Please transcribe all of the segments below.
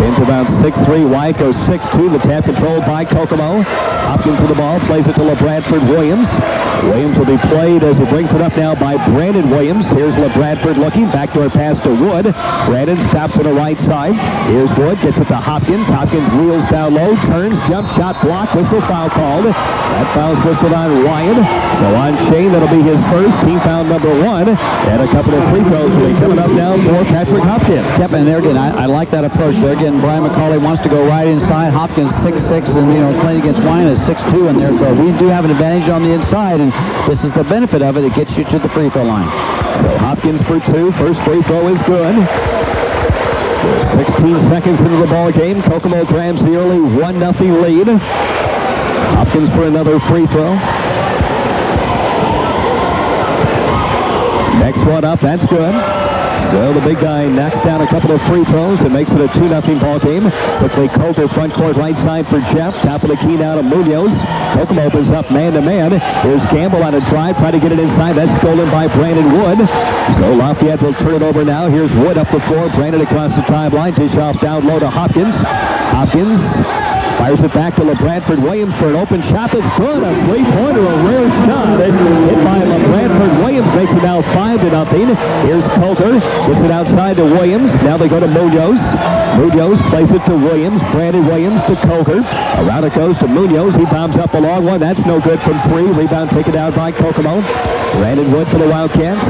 Pins about 6'3", Wyatt goes 6'2", the tap controlled by Kokomo. Hopkins with the ball, plays it to LeBradford Williams. Williams will be played as he brings it up now by Brandon Williams. Here's LeBradford looking, backdoor pass to Wood. Brandon stops on the right side. Here's Wood, gets it to Hopkins. Hopkins wheels down low, turns, jump shot, block, whistle, foul called. That foul's whistled on Wyatt. So on Shane, that'll be his first, team foul number 1. And a couple of free throws will be coming up now for Patrick Hopkins. Yep, and there again, I like that approach. There again, Brian McCauley wants to go right inside. Hopkins 6'6", and playing against Wyatt is 6'2" in there, so we do have an advantage on the inside, and this is the benefit of it. It gets you to the free throw line. So Hopkins for 2. First free throw is good. 16 seconds into the ball game. Kokomo grabs the early 1-0 lead. Hopkins for another free throw. Next one up, that's good. So the big guy knocks down a couple of free throws and makes it a 2-0 ball game. Quickly, Coulter front court right side for Jeff. Top of the key now to Munoz. Kokomo opens up man-to-man. Here's Gamble on a drive, trying to get it inside. That's stolen by Brandon Wood. So Lafayette will turn it over now. Here's Wood up the floor. Brandon across the timeline. Dish off down low to Hopkins. Hopkins fires it back to LeBradford Williams for an open shot that's good. A three-pointer, a rare shot. Hit by LeBradford Williams makes it now 5-0. Here's Coulter. Gets it outside to Williams. Now they go to Munoz. Munoz plays it to Williams. Brandon Williams to Coulter. Around it goes to Munoz. He bombs up a long one. That's no good from 3. Rebound taken out by Kokomo. Brandon Wood for the Wildcats.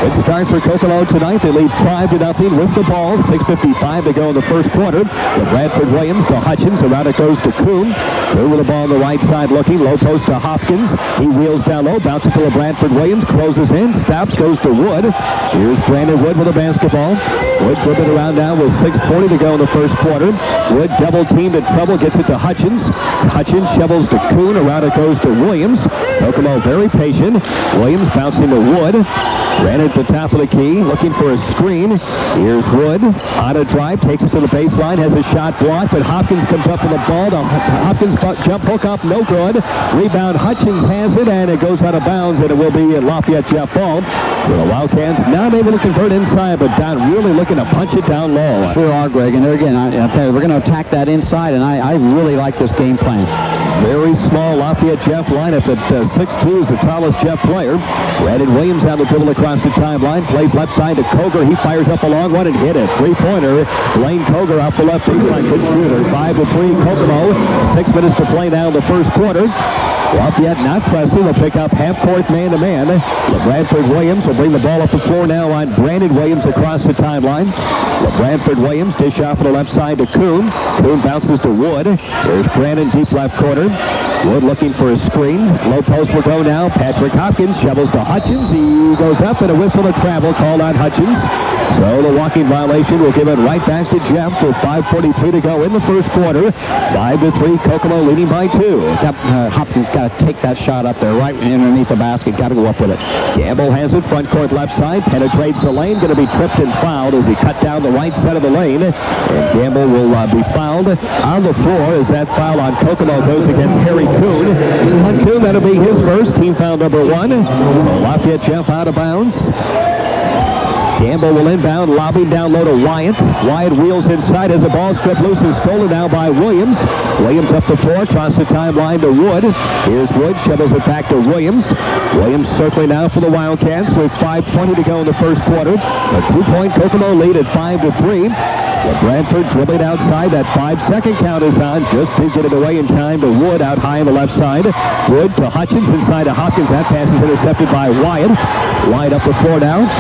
Good start for Kokomo tonight. They lead 5-0 with the ball. 6:55 to go in the first quarter. Bradford Williams to Hutchins. Around it goes to Kuhn. Kuhn with the ball on the right side looking. Low post to Hopkins. He wheels down low. Bounces to Bradford Williams. Closes in. Stops. Goes to Wood. Here's Brandon Wood with the basketball. Wood dribbling around now with 6:40 to go in the first quarter. Wood double teamed in trouble. Gets it to Hutchins. Hutchins shovels to Kuhn. Around it goes to Williams. Kokomo very patient. Williams bouncing to Wood. Ran at the top of the key, looking for a screen. Here's Wood on a drive, takes it to the baseline, has a shot blocked, but Hopkins comes up with the ball. The Hopkins jump hook up, no good. Rebound, Hutchins has it, and it goes out of bounds, and it will be in Lafayette Jeff ball. So the Wildcats not able to convert inside, but Don really looking to punch it down low. Sure are, Greg, and there again, I'll tell you, we're going to attack that inside, and I really like this game plan. Very small Lafayette Jeff lineup at 6'2" is the tallest Jeff player. Brandon Williams on the dribble across the timeline. Plays left side to Koger. He fires up a long one and hit it. Three-pointer. Blaine Koger off the left baseline. Good shooter. 5-3 Kokomo. 6 minutes to play now in the first quarter. Lafayette not pressing. They'll pick up half-court man-to-man. Bradford Williams will bring the ball up the floor now on Brandon Williams across the timeline. Bradford Williams dish off on the left side to Kuhn. Kuhn bounces to Wood. There's Brandon deep left corner. Wood looking for a screen. Low post will go now. Patrick Hopkins shovels to Hutchins. He goes up and a whistle to travel called on Hutchins. So the walking violation will give it right back to Jeff with 5:43 to go in the first quarter. 5-3 Kokomo leading by 2. Hopkins got to take that shot up there right underneath the basket. Got to go up with it. Gamble has it front court left side. Penetrates the lane. Going to be tripped and fouled as he cut down the right side of the lane. And Gamble will be fouled on the floor as that foul on Kokomo goes against Harry Kuhn. On Kuhn, that'll be his first. Team foul number 1. So Lafayette Jeff out of bounds. Gamble will inbound, lobbing down low to Wyatt. Wyatt wheels inside as the ball stripped loose and stolen now by Williams. Williams up the floor, across the timeline to Wood. Here's Wood, shovels it back to Williams. Williams circling now for the Wildcats with 5:20 to go in the first quarter. A 2-point Kokomo lead at 5-3. Bradford dribbling outside. That 5-second count is on just to get it away in time to Wood out high on the left side. Wood to Hutchins inside to Hopkins. That pass is intercepted by Wyatt. Wyatt up the floor now.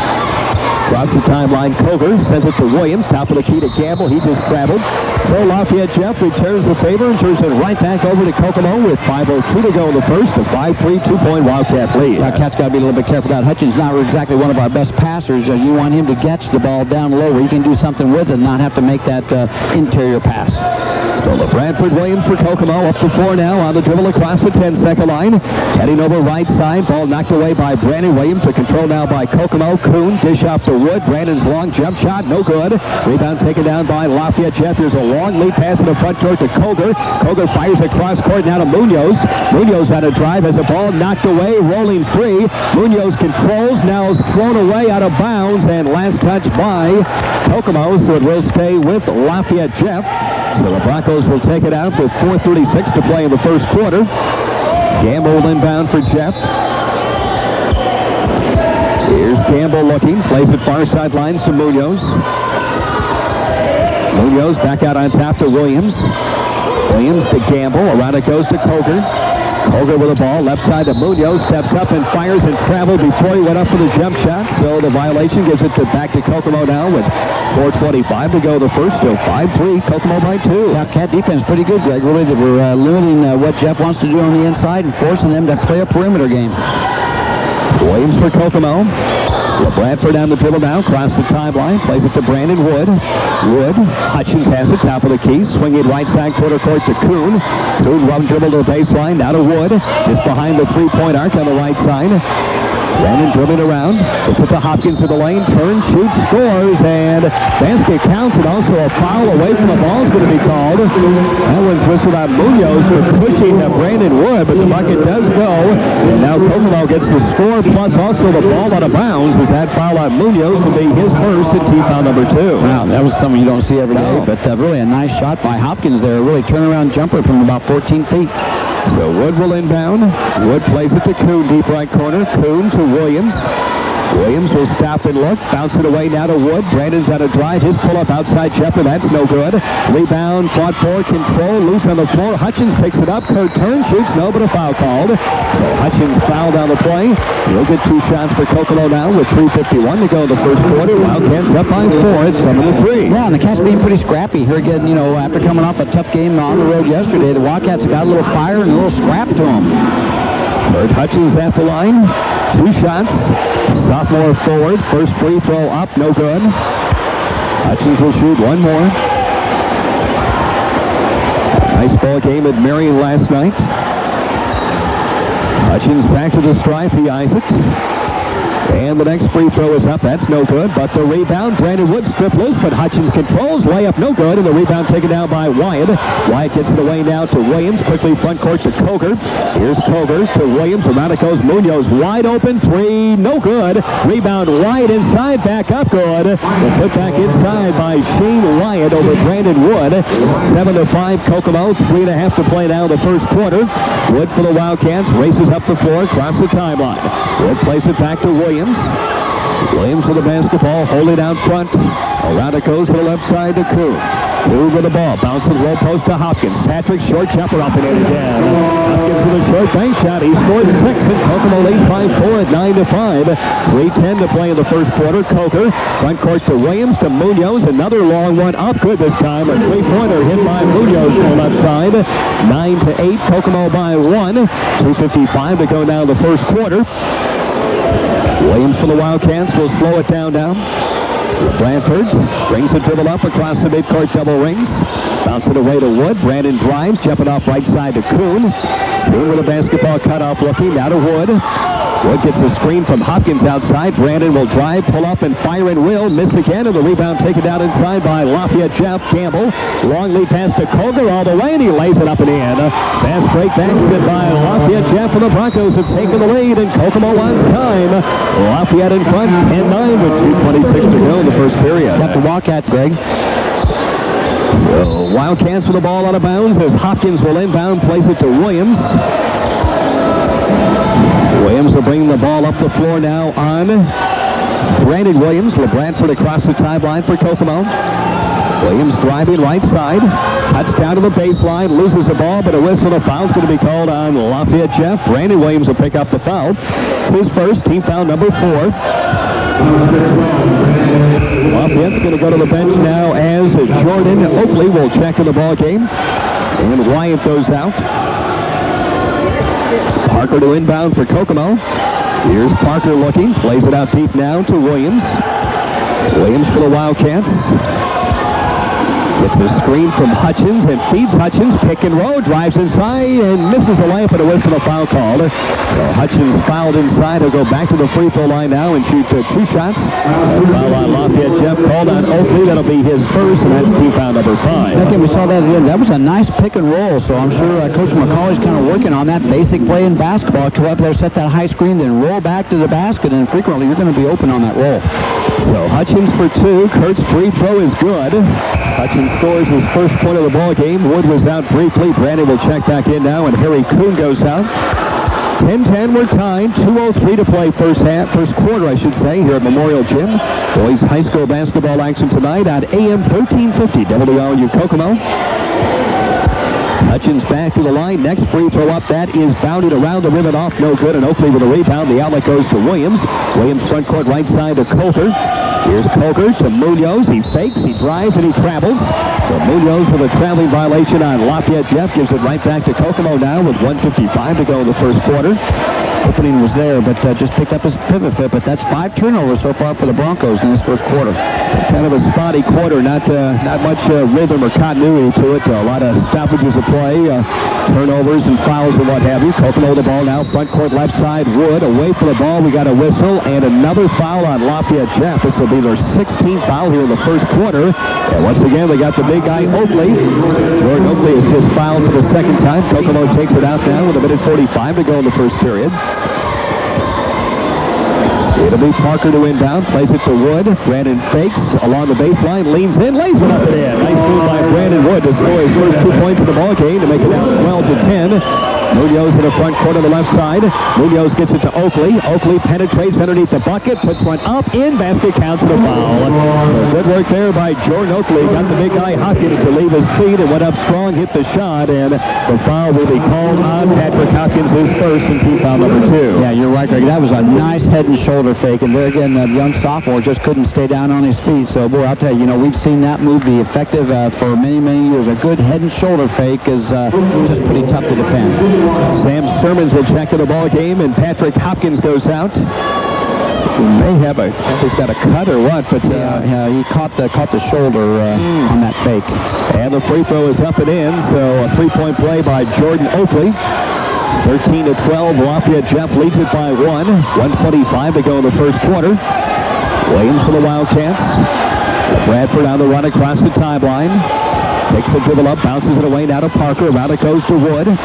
Across the timeline, Koger sends it to Williams. Top of the key to Gamble. He just traveled. So Lafayette Jeff returns the favor and turns it right back over to Kokomo with 5:02 to go in the first. A 5-3 2-point Wildcat lead. Wildcats got to be a little bit careful. That Hutchins not exactly one of our best passers. You want him to catch the ball down low where he can do something with it and not have to make that interior pass. So the Bradford Williams for Kokomo up to 4 now on the dribble across the 10-second line. Heading over right side. Ball knocked away by Brandon Williams. To control now by Kokomo. Kuhn dish off to Wood. Brandon's long jump shot. No good. Rebound taken down by Lafayette Jefferson. There's a long lead pass in the front court to Koger. Koger fires across court now to Munoz. Munoz on a drive. Has a ball knocked away. Rolling free. Munoz controls. Now thrown away out of bounds. And last touch by Kokomo. So it will stay with Lafayette Jeff. So the Broncos will take it out with 4:36 to play in the first quarter. Gamble inbound for Jeff. Here's Gamble looking. Plays it far sidelines to Munoz. Munoz back out on top to Williams. Williams to Gamble. Around it goes to Koger. Koger with the ball. Left side to Munoz. Steps up and fires and traveled before he went up for the jump shot. So the violation gives it back to Kokomo now with 4:25 to go the first. Still 5-3. Kokomo by 2. Cat defense pretty good, Greg. Really, we're limiting what Jeff wants to do on the inside and forcing them to play a perimeter game. Williams for Kokomo. Bradford on the dribble now. Across the timeline. Plays it to Brandon Wood. Wood. Hutchins has it. Top of the key. Swinging right side quarter court to Kuhn. Kuhn run dribble to the baseline. Now to Wood. Just behind the three-point arc on the right side. Brandon dribbling around. It's at the Hopkins of the lane. Turns, shoots, scores, and basket counts, and also a foul away from the ball is going to be called. That was whistled on Munoz for pushing Brandon Wood, but the bucket does go. And now Kokomo gets the score, plus also the ball out of bounds, as that foul on Munoz will be his first and team foul number 2. Wow, that was something you don't see every day, but really a nice shot by Hopkins there. A really turnaround jumper from about 14 feet. So Wood will inbound. Wood plays it to Kuhn, deep right corner. Kuhn to Williams. Williams will stop and look. Bounce it away now to Wood. Brandon's on a drive. His pull-up outside Shepard. That's no good. Rebound, fought for, control, loose on the floor. Hutchins picks it up. Kurt turns, shoots, no, but a foul called. So Hutchins fouled on the play. He'll get 2 shots for Kokomo now with 3:51 to go in the first quarter. Wildcats up by 4 at 7-3. Yeah, and the Cats being pretty scrappy here again, after coming off a tough game on the road yesterday. The Wildcats got a little fire and a little scrap to them. Kurt Hutchins at the line. 2 shots. Sophomore forward. First free throw up. No good. Hutchins will shoot one more. Nice ball game at Marion last night. Hutchins back to the stripe. He eyes it. And the next free throw is up. That's no good. But the rebound, Brandon Wood stripped loose, but Hutchins controls. Layup no good. And the rebound taken down by Wyatt. Wyatt gets it away now to Williams. Quickly front court to Koger. Here's Koger to Williams. Around it goes Munoz. Wide open. 3. No good. Rebound Wyatt inside. Back up good. And put back inside by Shane Wyatt over Brandon Wood. 7-5 Kokomo. 3.5 to play now the first quarter. Wood for the Wildcats. Races up the floor. Across the timeline. Wood plays it back to Williams. Williams with the basketball, holding out front. Around it goes to the left side to Kuhn. Kuhn with the ball, bounces the low post to Hopkins. Patrick short jumper up and in again. Hopkins with a short bank shot. He scored 6, and Kokomo leads by 4 at 9-5. 3:10 to play in the first quarter. Koger, front court to Williams, to Munoz. Another long one up good this time. A 3-pointer hit by Munoz to the left side. 9-8, Kokomo by 1. 2:55 to go now the first quarter. Williams for the Wildcats will slow it down now. Bradford brings the dribble up across the midcourt double rings. Bounce it away to Wood. Brandon drives, jumping off right side to Kuhn. Kuhn with a basketball cut off looking. Now to Wood. Wood gets a screen from Hopkins outside. Brandon will drive, pull up, and fire and will. Miss again, and the rebound taken down inside by Lafayette Jeff. Campbell. Long lead pass to Koger all the way, and he lays it up and in. Fast break basket by Lafayette Jeff, and the Broncos have taken the lead, and Kokomo wants time. Lafayette in front, 10-9 with 2:26 to go in the first period. Got the Wildcats, Greg. So Wildcats with the ball out of bounds as Hopkins will inbound, plays it to Williams. Williams will bring the ball up the floor now on Brandon Williams. LeBradford across the timeline for Kokomo. Williams driving right side. Cuts down to the baseline. Loses the ball, but a whistle and a foul is going to be called on Lafayette Jeff. Brandon Williams will pick up the foul. It's his first, team foul number 4. Lafayette's going to go to the bench now as Jordan Oakley will check in the ball game. And Wyatt goes out. Parker to inbound for Kokomo. Here's Parker looking. Plays it out deep now to Williams. Williams for the Wildcats. Gets a screen from Hutchins and feeds Hutchins. Pick and roll, drives inside and misses a layup, and a whistle, a foul called. So Hutchins fouled inside. He'll go back to the free throw line now and shoot 2 shots. Foul on Lafayette Jeff called on Oakley. That'll be his first, and that's team foul number 5. Again, we saw that again. That was a nice pick and roll, so I'm sure Coach McCauley's kind of working on that basic play in basketball. Come up there, set that high screen, then roll back to the basket, and frequently you're going to be open on that roll. So Hutchins for 2. Kurt's free throw is good. Hutchins scores his first point of the ball game. Wood was out briefly. Brandon will check back in now, and Harry Kuhn goes out. 10-10, we're tied. 2:03 to play first quarter, I should say, here at Memorial Gym. Boys high school basketball action tonight on AM 1350 WLU Kokomo. Hutchins back to the line. Next free throw up. That is bounded around the rim and off. No good. And Oakley with a rebound. The outlet goes to Williams. Williams front court right side to Coulter. Here's Coulter to Munoz. He fakes, he drives, and he travels. So Munoz with a traveling violation on Lafayette Jeff. Gives it right back to Kokomo now with 1:55 to go in the first quarter. Opening was there, but just picked up his pivot foot. But that's 5 turnovers so far for the Broncos in this first quarter. Kind of a spotty quarter, not much rhythm or continuity to it. A lot of stoppages of play, turnovers and fouls and what have you. Kokomo the ball now, front court left side. Wood away from the ball. We got a whistle and another foul on Lafayette Jeff. This will be their 16th foul here in the first quarter. And once again, they got the big guy Oakley. Jordan Oakley is just fouled for the second time. Kokomo takes it out now with 1:45 to go in the first period. It'll be Parker to inbound, plays it to Wood. Brandon fakes along the baseline, leans in, lays it up and in. Nice move by Brandon Wood to score his first 2 points in the ball game to make it now 12-10. Munoz in the front court on the left side. Munoz gets it to Oakley. Oakley penetrates underneath the bucket, puts one up, in, basket, counts the foul. So good work there by Jordan Oakley. Got the big guy Hopkins to leave his feet and went up strong, hit the shot, and the foul will be called on Patrick Hopkins, his first, and team foul number 2. Yeah, you're right, Greg. That was a nice head and shoulder fake, and there again, the young sophomore just couldn't stay down on his feet. So, boy, I'll tell you, we've seen that move be effective for many, many years. A good head and shoulder fake is just pretty tough to defend. Sam Sermons will check in the ball game, and Patrick Hopkins goes out. He may have he's got a cut or what, but yeah, he caught the shoulder on that fake. And the free throw is up and in, so a 3-point play by Jordan Oakley. 13-12, Lafayette Jeff leads it by 1. 1:25 to go in the first quarter. Williams for the Wildcats. Bradford on the run across the timeline. Takes the dribble up, bounces it away now to Parker. Around it goes to Wood.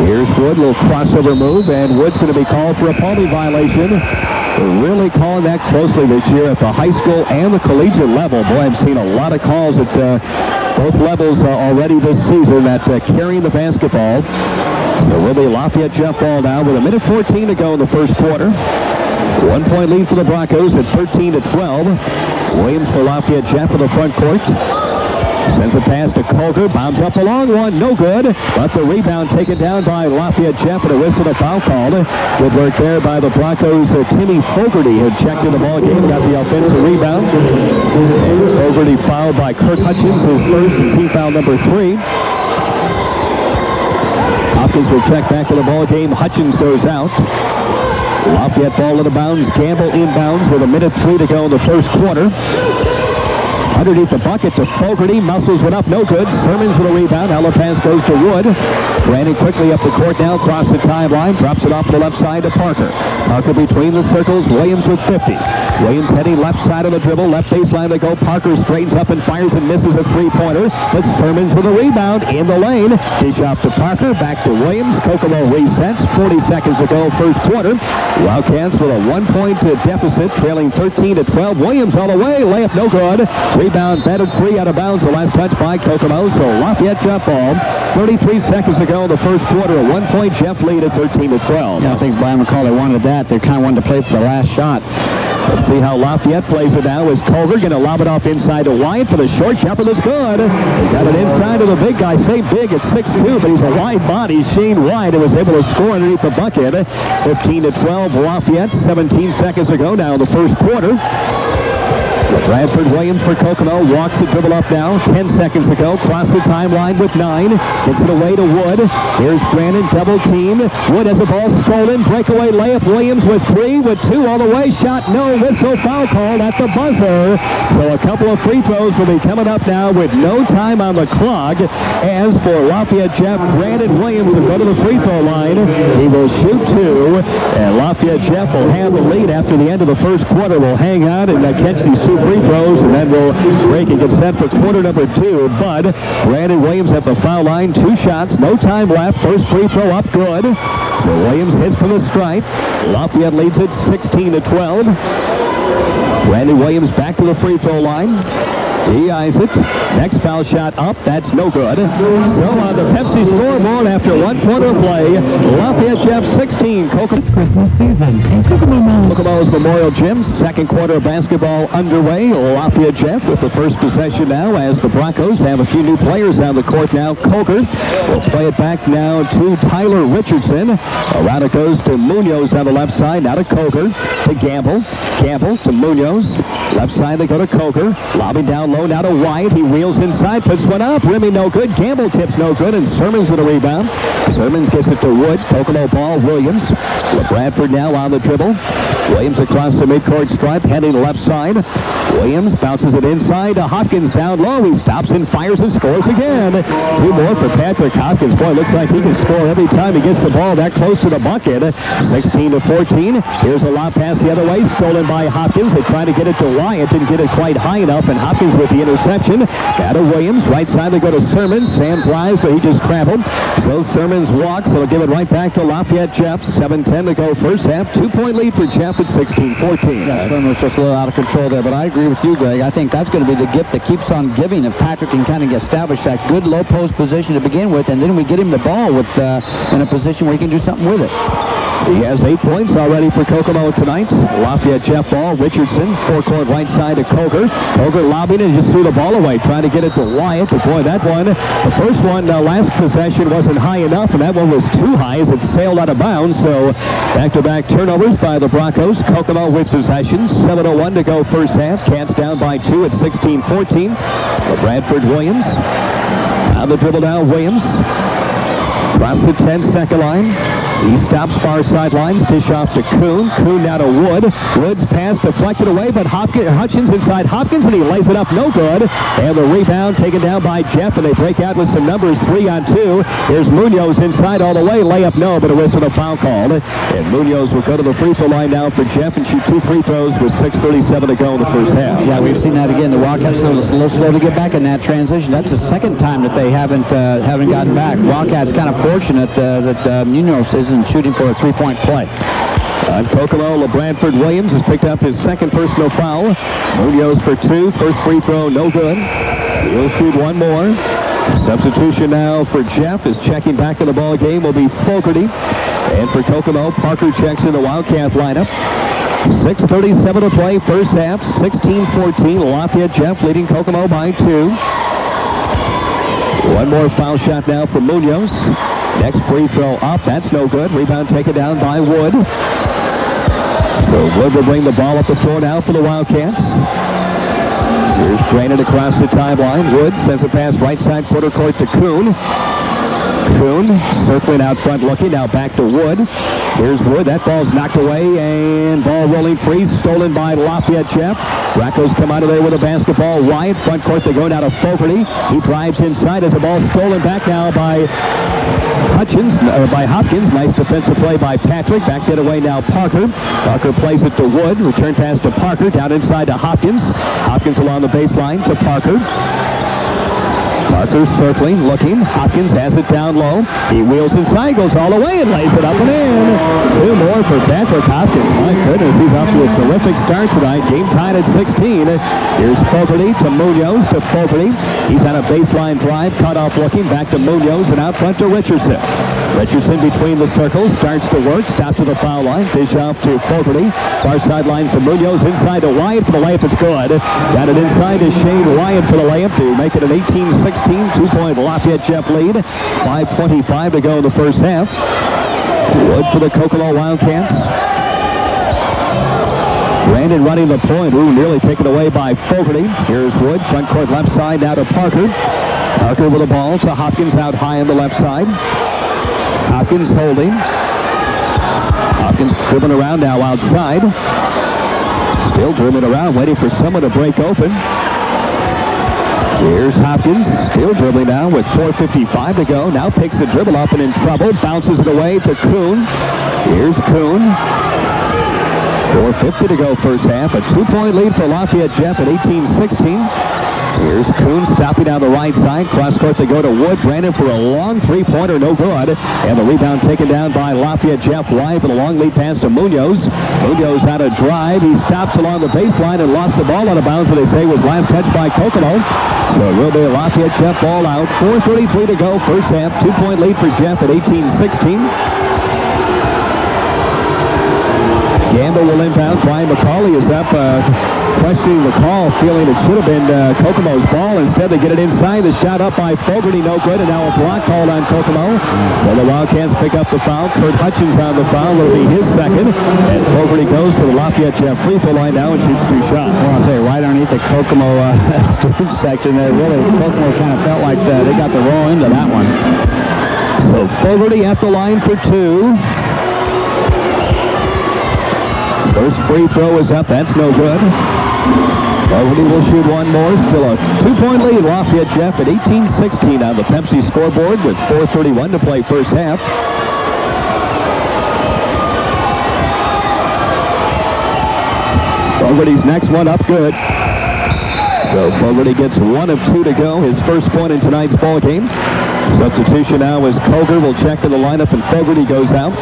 Here's Wood, little crossover move, and Wood's going to be called for a penalty violation. They're really calling that closely this year at the high school and the collegiate level. Boy, I've seen a lot of calls at both levels already this season at carrying the basketball. So will be Lafayette Jeff ball now with 1:14 to go in the first quarter. 1-point lead for the Broncos at 13-12. Williams for Lafayette Jeff in the front court. Sends a pass to Coulter, bounds up a long one, no good, but the rebound taken down by Lafayette Jeff and a whistle, a foul called. Good work there by the Broncos. Timmy Fogarty had checked in the ball game, got the offensive rebound. Fogarty fouled by Kurt Hutchins, his first, and team foul number 3. Hopkins will check back in the ball game. Hutchins goes out. Lafayette ball in the bounds. Gamble inbounds with 1:03 to go in the first quarter. Underneath the bucket to Fogarty. Muscles went up, no good. Sermons with a rebound. Now the pass goes to Wood. Brandon quickly up the court now, across the timeline. Drops it off to the left side to Parker. Parker between the circles. Williams with 50. Williams heading left side of the dribble. Left baseline to go. Parker straightens up and fires and misses a three-pointer. But Sermons with a rebound in the lane. Dish off to Parker. Back to Williams. Kokomo resets. 40 seconds to go first quarter. Wildcats with a 1-point deficit, trailing 13-12. Williams all the way. Layup no good. Rebound batted free out of bounds. The last touch by Kokomo. So Lafayette Jeff ball. 33 seconds to go in the first quarter. A 1-point Jeff lead at 13-12. Yeah, I think Brian McCauley wanted that. They kind of wanted to play for the last shot. Let's see how Lafayette plays it now. Is Culver going to lob it off inside to Wyatt for the short jumper that's good. He got it inside of the big guy. Say big at 6'2", but he's a wide body. Shane Wyatt was able to score underneath the bucket. 15-12 Lafayette. 17 seconds to go now in the first quarter. Bradford Williams for Kokomo. Walks the dribble up now. 10 seconds to go. Cross the timeline with 9. Gets it away to Wood. Here's Brandon, double team. Wood has the ball stolen. Breakaway layup. Williams with 3, with 2 all the way. Shot, no. Whistle, foul called at the buzzer. So a couple of free throws will be coming up now with no time on the clock. As for Lafayette Jeff, Brandon Williams will go to the free throw line. He will shoot 2. And Lafayette Jeff will have the lead after the end of the first quarter. Will hang out and catch these 2 free throws, and then we'll break and get set for quarter number 2. But Brandon Williams at the foul line. 2 shots, no time left. First free throw up, good. So Williams hits from the stripe. Lafayette leads it 16-12. Brandon Williams back to the free throw line. He eyes it. Next foul shot up. That's no good. So on the Pepsi scoreboard after 1 quarter of play, Lafayette Jeff 16. This Christmas season in Kokomo's Memorial Gym. Second quarter of basketball underway. Lafayette Jeff with the first possession now as the Broncos have a few new players on the court now. Coker will play it back now to Tyler Richardson. Around it goes to Munoz on the left side. Now to Coker. To Gamble. Gamble to Munoz. Left side they go to Coker. Lobbing down low now to Wyatt. He wheels inside. Puts one up. Rimming no good. Gamble tips no good. And Sermons with a rebound. Sermons gets it to Wood. Kokomo ball. Williams. Bradford now on the dribble. Williams across the midcourt stripe. Heading left side. Williams bounces it inside to Hopkins down low. He stops and fires and scores again. 2 more for Patrick Hopkins. Boy, looks like he can score every time he gets the ball that close to the bucket. 16-14. Here's a lob pass the other way. Stolen by Hopkins. They try to get it to Wyatt. Didn't get it quite high enough. And Hopkins with the interception. Now to Williams. Right side they go to Sermons. Sam drives, but he just traveled. So Sermons walks. They'll give it right back to Lafayette Jeff. 7:10 to go first half. 2-point lead for Jeff at 16-14. Yeah, Sermons just a little out of control there, but I agree with you, Greg. I think that's going to be the gift that keeps on giving if Patrick can kind of establish that good low post position to begin with, and then we get him the ball with in a position where he can do something with it. He has 8 points already for Kokomo tonight. Lafayette Jeff ball. Richardson, forecourt right side to Coker. Coker lobbing and just threw the ball away, trying to get it to Wyatt. But boy, that one, the first one, last possession wasn't high enough, and that one was too high as it sailed out of bounds. So back-to-back turnovers by the Broncos. Kokomo with possession. 7:01 to go first half. Cats down by 2 at 16-14. Bradford Williams. On the dribble now, Williams. Across the 10-second line. He stops far sidelines. Dish off to Kuhn. Kuhn now to Wood. Wood's pass deflected away, but Hutchins inside Hopkins, and he lays it up no good. And the rebound taken down by Jeff, and they break out with some numbers 3-on-2. Here's Munoz inside all the way. Layup no, but a whistle and a foul called. And Munoz will go to the free throw line now for Jeff and shoot 2 free throws with 6:37 to go in the first half. Yeah, we've seen that again. The Wildcats are a little slow to get back in that transition. That's the second time that they haven't gotten back. Wildcats kind of fortunate that Munoz isn't shooting for a 3-point play. On Kokomo, Bradford Williams has picked up his second personal foul. Munoz for 2. First free throw, no good. He'll shoot 1 more. Substitution now for Jeff is checking back in the ball game will be Fogarty. And for Kokomo, Parker checks in the Wildcat lineup. 6:37 to play, first half. 16-14. Lafayette Jeff leading Kokomo by 2. 1 more foul shot now for Munoz. Next free throw up. That's no good. Rebound taken down by Wood. So Wood will bring the ball up the floor now for the Wildcats. Here's Brandon across the timeline. Wood sends a pass right side quarter court to Kuhn. Kuhn circling out front looking. Now back to Wood. Here's Wood. That ball's knocked away and ball rolling free. Stolen by Lafayette Jeff. Broncos come out of there with a basketball. Wyatt front court. They go now to Fogarty. He drives inside as the ball stolen back now by Hopkins. Nice defensive play by Patrick. Back it away now Parker. Parker plays it to Wood. Return pass to Parker. Down inside to Hopkins. Hopkins along the baseline to Parker. Parker circling, looking. Hopkins has it down low. He wheels inside, goes all the way, and lays it up and in. 2 more for Patrick Hopkins. My goodness, he's off to a terrific start tonight. Game tied at 16. Here's Fogarty to Munoz to Fogarty. He's on a baseline drive, cut off looking. Back to Munoz and out front to Richardson. Richardson between the circles, starts to work, stops to the foul line. Dish off to Fogarty. Far sideline to Munoz, inside to Wyatt for the layup. It's good. Got it inside to Shane Wyatt for the layup to make it an 18-16 2-point Lafayette Jeff lead. 5:25 to go in the first half. Wood for the Kokomo Wildcats. Brandon running the point. Ooh, nearly taken away by Fogarty. Here's Wood. Front court left side now to Parker. Parker with the ball to Hopkins out high on the left side. Hopkins holding. Hopkins dribbling around now outside. Still dribbling around, waiting for someone to break open. Here's Hopkins, still dribbling now with 4:55 to go. Now picks the dribble up and in trouble. Bounces it away to Kuhn. Here's Kuhn. 4:50 to go first half. A 2-point lead for Lafayette Jeff at 18-16. Here's Kuhn stopping down the right side. Cross court they go to Wood. Brandon for a long three-pointer, no good. And the rebound taken down by Lafayette Jeff Wide with a long lead pass to Munoz. Munoz out of drive. He stops along the baseline and lost the ball out of bounds, what they say was last touch by Kokomo. So it will be a Lafayette Jeff ball out. 4:33 to go first half. 2-point lead for Jeff at 18-16. Gamble will inbound. Brian McCauley is up, questioning the call, feeling it should have been Kokomo's ball. Instead, they get it inside. The shot up by Fogarty, no good, and now a block called on Kokomo. So the Wildcats pick up the foul. Kurt Hutchins on the foul. It'll be his second. And Fogarty goes to the Lafayette Jeff free throw line now and shoots 2 shots. Well, I'll tell you, right underneath the Kokomo student section there, really, Kokomo kind of felt like they got the roll into that one. So Fogarty at the line for 2. First free throw is up. That's no good. Fogarty will shoot one more. Still a 2-point lead. Lafayette Jeff at 18-16 on the Pepsi scoreboard with 4:31 to play first half. Fogarty's next one up good. So Fogarty gets 1 of 2 to go. His first point in tonight's ball game. Substitution now is Koger will check in the lineup and Fogarty goes out.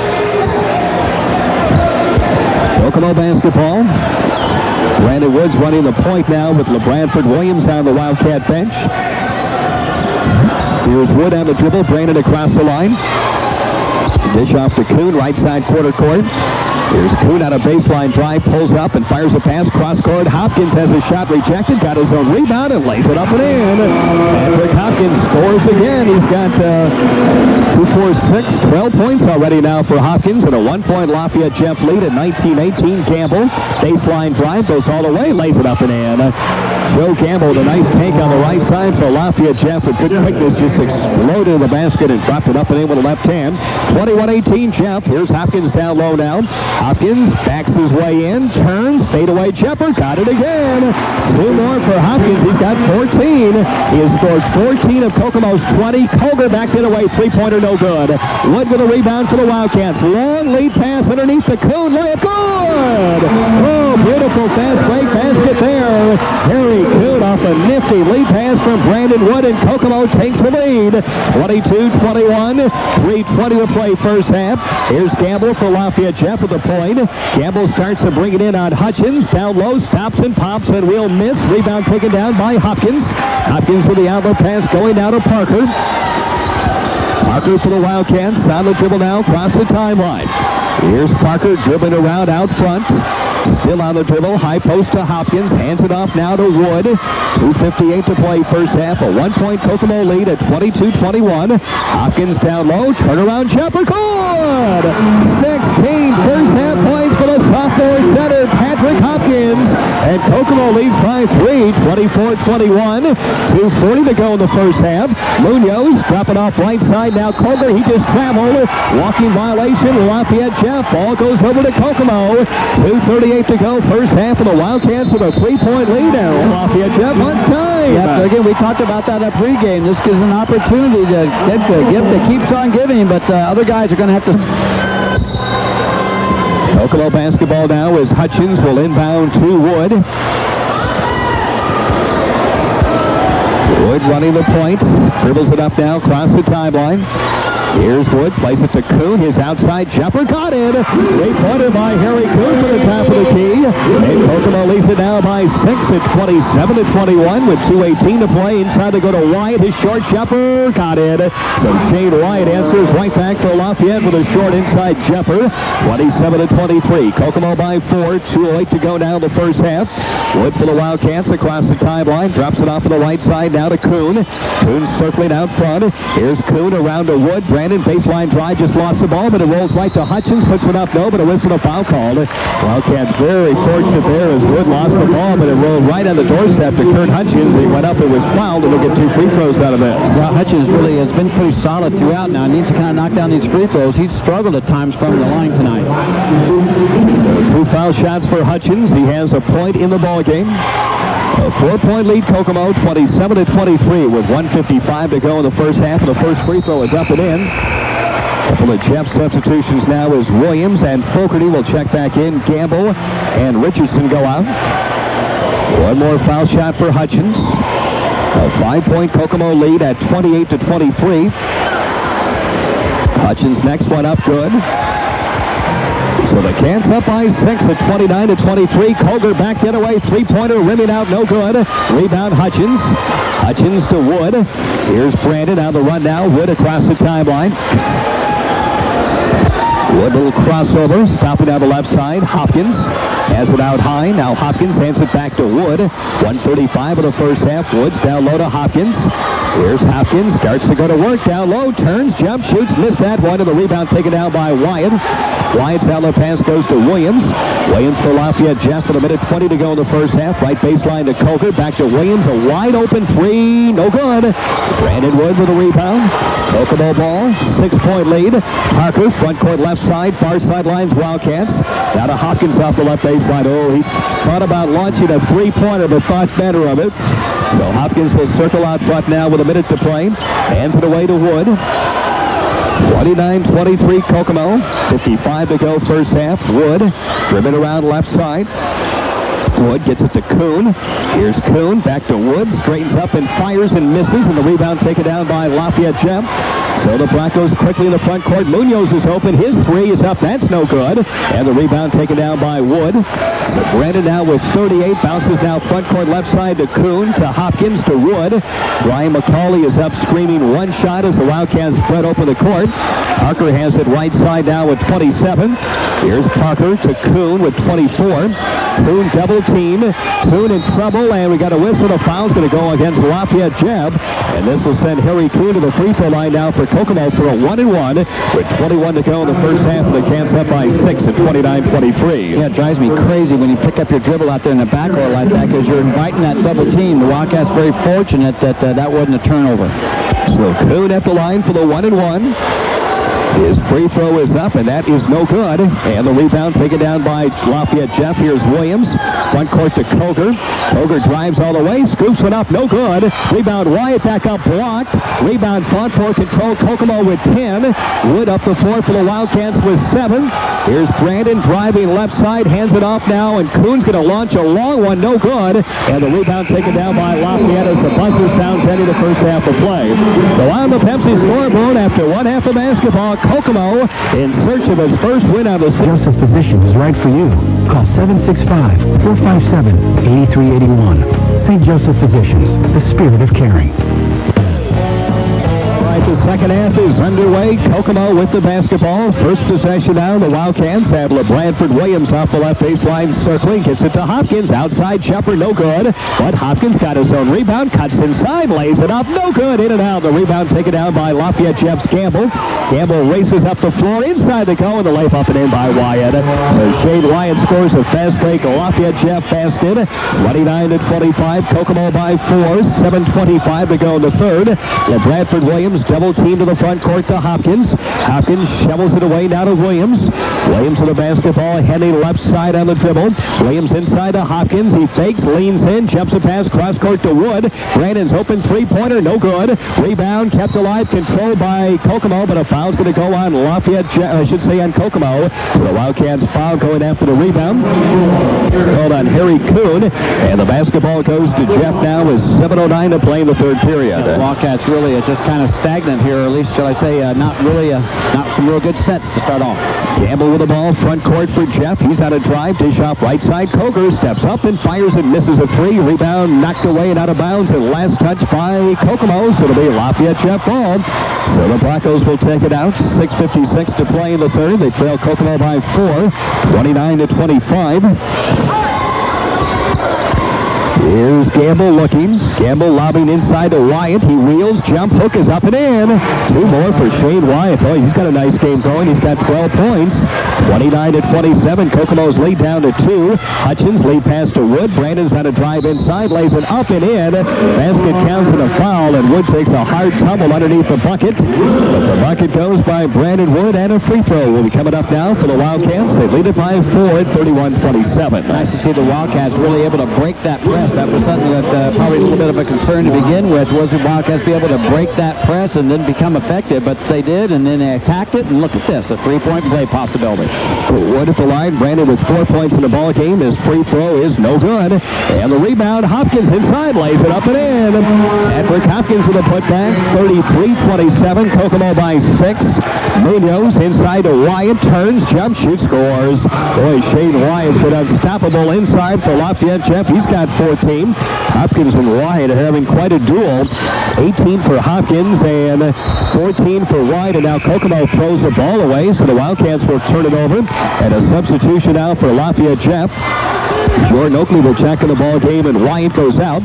Kokomo basketball. Brandon Woods running the point now with LeBranford Williams on the Wildcat bench. Here's Wood on the dribble. Brandon across the line. Dish off to Kuhn, right side quarter court. Here's Kuhn on a baseline drive, pulls up and fires a pass cross court. Hopkins has his shot rejected, got his own rebound and lays it up and in. Patrick Hopkins scores again. He's got 2, 4, 6, 12 points already now for Hopkins and a 1-point Lafayette Jeff lead at 19-18. Gamble, baseline drive, goes all the way, lays it up and in. Joe Gamble with a nice take on the right side for Lafayette Jeff with good quickness, just exploded in the basket and dropped it up and in with a left hand. 21-18 Jeff. Here's Hopkins down low now. Hopkins backs his way in, turns, fadeaway Jepper, got it again. 2 more for Hopkins. He's got 14. He has scored 14 of Kokomo's 20. Koger backed it away, 3-pointer, no good. Wood with a rebound for the Wildcats. Long lead pass underneath the Kuhn, layup, good! Oh, beautiful fast break basket there. Harry Kuhn off a nifty lead pass from Brandon Wood, and Kokomo takes the lead. 22-21, 3:20 to play first half. Here's Gamble for Lafayette Jeff with the point. Gamble starts to bring it in on Hutchins. Down low, stops and pops and will miss. Rebound taken down by Hopkins. Hopkins with the outlet pass going down to Parker. Parker for the Wildcats. On the dribble now, across the timeline. Here's Parker dribbling around out front. Still on the dribble. High post to Hopkins. Hands it off now to Wood. 2:58 to play first half. A 1-point Kokomo lead at 22-21. Hopkins down low. Turnaround jumper. Good! 16 first half points for the sophomore center, Patrick Hopkins. And Kokomo leads by 3, 24-21. 2:40 to go in the first half. Munoz dropping off right side. Now Koger, he just traveled. Walking violation. Lafayette Jeff. Ball goes over to Kokomo. 2:38 to go first half of the Wildcats with a 3-point lead. And Lafayette Jeff wants time. Yeah, again, we talked about that at pregame. This gives an opportunity to get the gift that keeps on giving, but other guys are going to have to... Kokomo basketball now as Hutchins will inbound to Wood. Wood running the point. Dribbles it up now across the timeline. Here's Wood, plays it to Kuhn. His outside jumper got in. 3-pointer by Harry Kuhn for the top of the key. And Kokomo leads it now by 6 at 27-21 with 2:18 to play. Inside they go to Wyatt. His short jumper got in. So Shane Wyatt answers right back for Lafayette with a short inside jumper. 27-23. Kokomo by 4. 2:08 to go now the first half. Wood for the Wildcats across the timeline. Drops it off to the right side now to Kuhn. Kuhn circling out front. Here's Kuhn around to Wood. Brandon. Baseline drive, just lost the ball, but it rolls right to Hutchins. Puts one up, no, but a whistle, a foul called. Wildcats very fortunate there as Wood lost the ball, but it rolled right on the doorstep to Kurt Hutchins. He went up and was fouled, and we'll get 2 free throws out of this. Well, Hutchins really has been pretty solid throughout now. He needs to kind of knock down these free throws. He's struggled at times from the line tonight. So 2 foul shots for Hutchins. He has a point in the ball game. A 4-point lead, Kokomo, 27-23 with 1:55 to go in the first half, and the first free throw is up and in. A couple of Jeff substitutions now as Williams and Fogarty will check back in. Gamble and Richardson go out. One more foul shot for Hutchins. A 5-point Kokomo lead at 28-23. Hutchins next one up, good. So the Cats up by 6 at 29-23. Koger back the other way. 3-pointer rimming out, no good. Rebound Hutchins. Hutchins to Wood. Here's Brandon on the run now. Wood across the timeline. Wood, little crossover, stopping down the left side. Hopkins has it out high. Now Hopkins hands it back to Wood. 1:35 of the first half. Woods down low to Hopkins. Here's Hopkins, starts to go to work, down low, turns, jump, shoots, missed that one, and the rebound taken down by Wyatt. Wyatt's outlet pass goes to Williams. Williams for Lafayette Jeff with 1:20 to go in the first half. Right baseline to Coker, back to Williams, a wide open 3, no good. Brandon Wood with a rebound. Kokomo ball, 6-point lead. Parker, front court left side, far sidelines, Wildcats. Now to Hopkins off the left baseline. Oh, he thought about launching a 3-pointer, but thought better of it. So Hopkins will circle out front now with a minute to play. Hands it away to Wood. 29-23 Kokomo. 55 to go first half. Wood dribbling around left side. Wood gets it to Kuhn. Here's Kuhn. Back to Wood. Straightens up and fires and misses. And the rebound taken down by Lafayette Jeff. So the Broncos quickly in the front court. Munoz is open. His 3 is up. That's no good. And the rebound taken down by Wood. So Brandon now with 38. Bounces now front court left side to Kuhn, to Hopkins, to Wood. Brian McCauley is up screaming one shot as the Wildcats spread open the court. Parker has it right side now with 27. Here's Parker to Kuhn with 24. Kuhn double team. Kuhn in trouble, and we got a whistle. The foul's going to go against Lafayette Jeb. And this will send Harry Kuhn to the free throw line now for Kokomo for a 1-1 with 21 to go in the first half. And the Cats up by 6 at 29-23. Yeah, it drives me crazy when you pick up your dribble out there in the backcourt like that because you're inviting that double team. The Wildcats very fortunate that that wasn't a turnover. So Kuhn at the line for the 1-1. His free throw is up, and that is no good. And the rebound taken down by Lafayette Jeff. Here's Williams. Front court to Koger. Koger drives all the way. Scoops one up. No good. Rebound Wyatt back up blocked. Rebound fought for control. Kokomo with 10. Wood up the floor for the Wildcats with 7. Here's Brandon driving left side. Hands it off now, and Kuhn's going to launch a long one. No good. And the rebound taken down by Lafayette as the buzzer sounds ending the first half of play. So on the Pepsi scoreboard after one half of basketball, Kokomo in search of his first win of the season. Joseph Physician is right for you. Call 765-457-8381. St. Joseph Physicians, the spirit of caring. The second half is underway. Kokomo with the basketball. First possession now. The Wildcats have LeBradford Williams off the left baseline circling. Gets it to Hopkins. Outside jumper, no good. But Hopkins got his own rebound. Cuts inside. Lays it up. No good. In and out. The rebound taken down by Lafayette Jeff's Gamble. Gamble races up the floor. Inside the goal. And the layup up and in by Wyatt. So Shade Wyatt scores a fast break. Lafayette Jeff basket. 29-25. Kokomo by 4. 7:25 to go in the third. LeBradford Williams double team to the front court to Hopkins. Hopkins shovels it away now to Williams. Williams with the basketball, heading left side on the dribble. Williams inside to Hopkins. He fakes, leans in, jumps a pass, cross court to Wood. Brandon's open 3-pointer, no good. Rebound kept alive, controlled by Kokomo, but a foul's going to go on Lafayette, on Kokomo. So the Wildcats foul going after the rebound. It's called on Harry Kuhn, and the basketball goes to Jeff now with 7:09 to play in the third period. The Wildcats really are just kind of stagnant here, or at least, shall I say, not some real good sets to start off. Gamble with the ball, front court for Jeff. He's on a drive, dish off right side. Koger steps up and fires and misses a 3. Rebound knocked away and out of bounds, and last touch by Kokomo, so it'll be Lafayette Jeff ball. So the Broncos will take it out. 6:56 to play in the third. They trail Kokomo by 4, 29-25. Here's Gamble looking. Gamble lobbing inside to Wyatt. He wheels. Jump hook is up and in. 2 more for Shane Wyatt. Oh, he's got a nice game going. He's got 12 points. 29-27. Kokomo's lead down to 2. Hutchins lead pass to Wood. Brandon's on a drive inside. Lays it up and in. Basket counts in a foul, and Wood takes a hard tumble underneath the bucket. But the bucket goes by Brandon Wood, and a free throw will be coming up now for the Wildcats. They lead it by 4 at 31-27. Nice to see the Wildcats really able to break that press. That was something that probably a little bit of a concern to begin with. Was the Wildcats be able to break that press and then become effective? But they did, and then they attacked it. And look at this, a 3-point play possibility. Wood at the line. Brandon with 4 points in the ball game. His free throw is no good. And the rebound, Hopkins inside, lays it up and in. Patrick Hopkins with a putback, 33-27. Kokomo by 6. Munoz inside to Wyatt, turns, jump, shoots, scores. Boy, Shane Wyatt's been unstoppable inside for Lafayette Jeff. He's got 14. Hopkins and Wyatt are having quite a duel. 18 for Hopkins and 14 for Wyatt. And now Kokomo throws the ball away, so the Wildcats will turn it over. And a substitution out for Lafayette Jeff. Jordan Oakley will check in the ball game, and Wyatt goes out.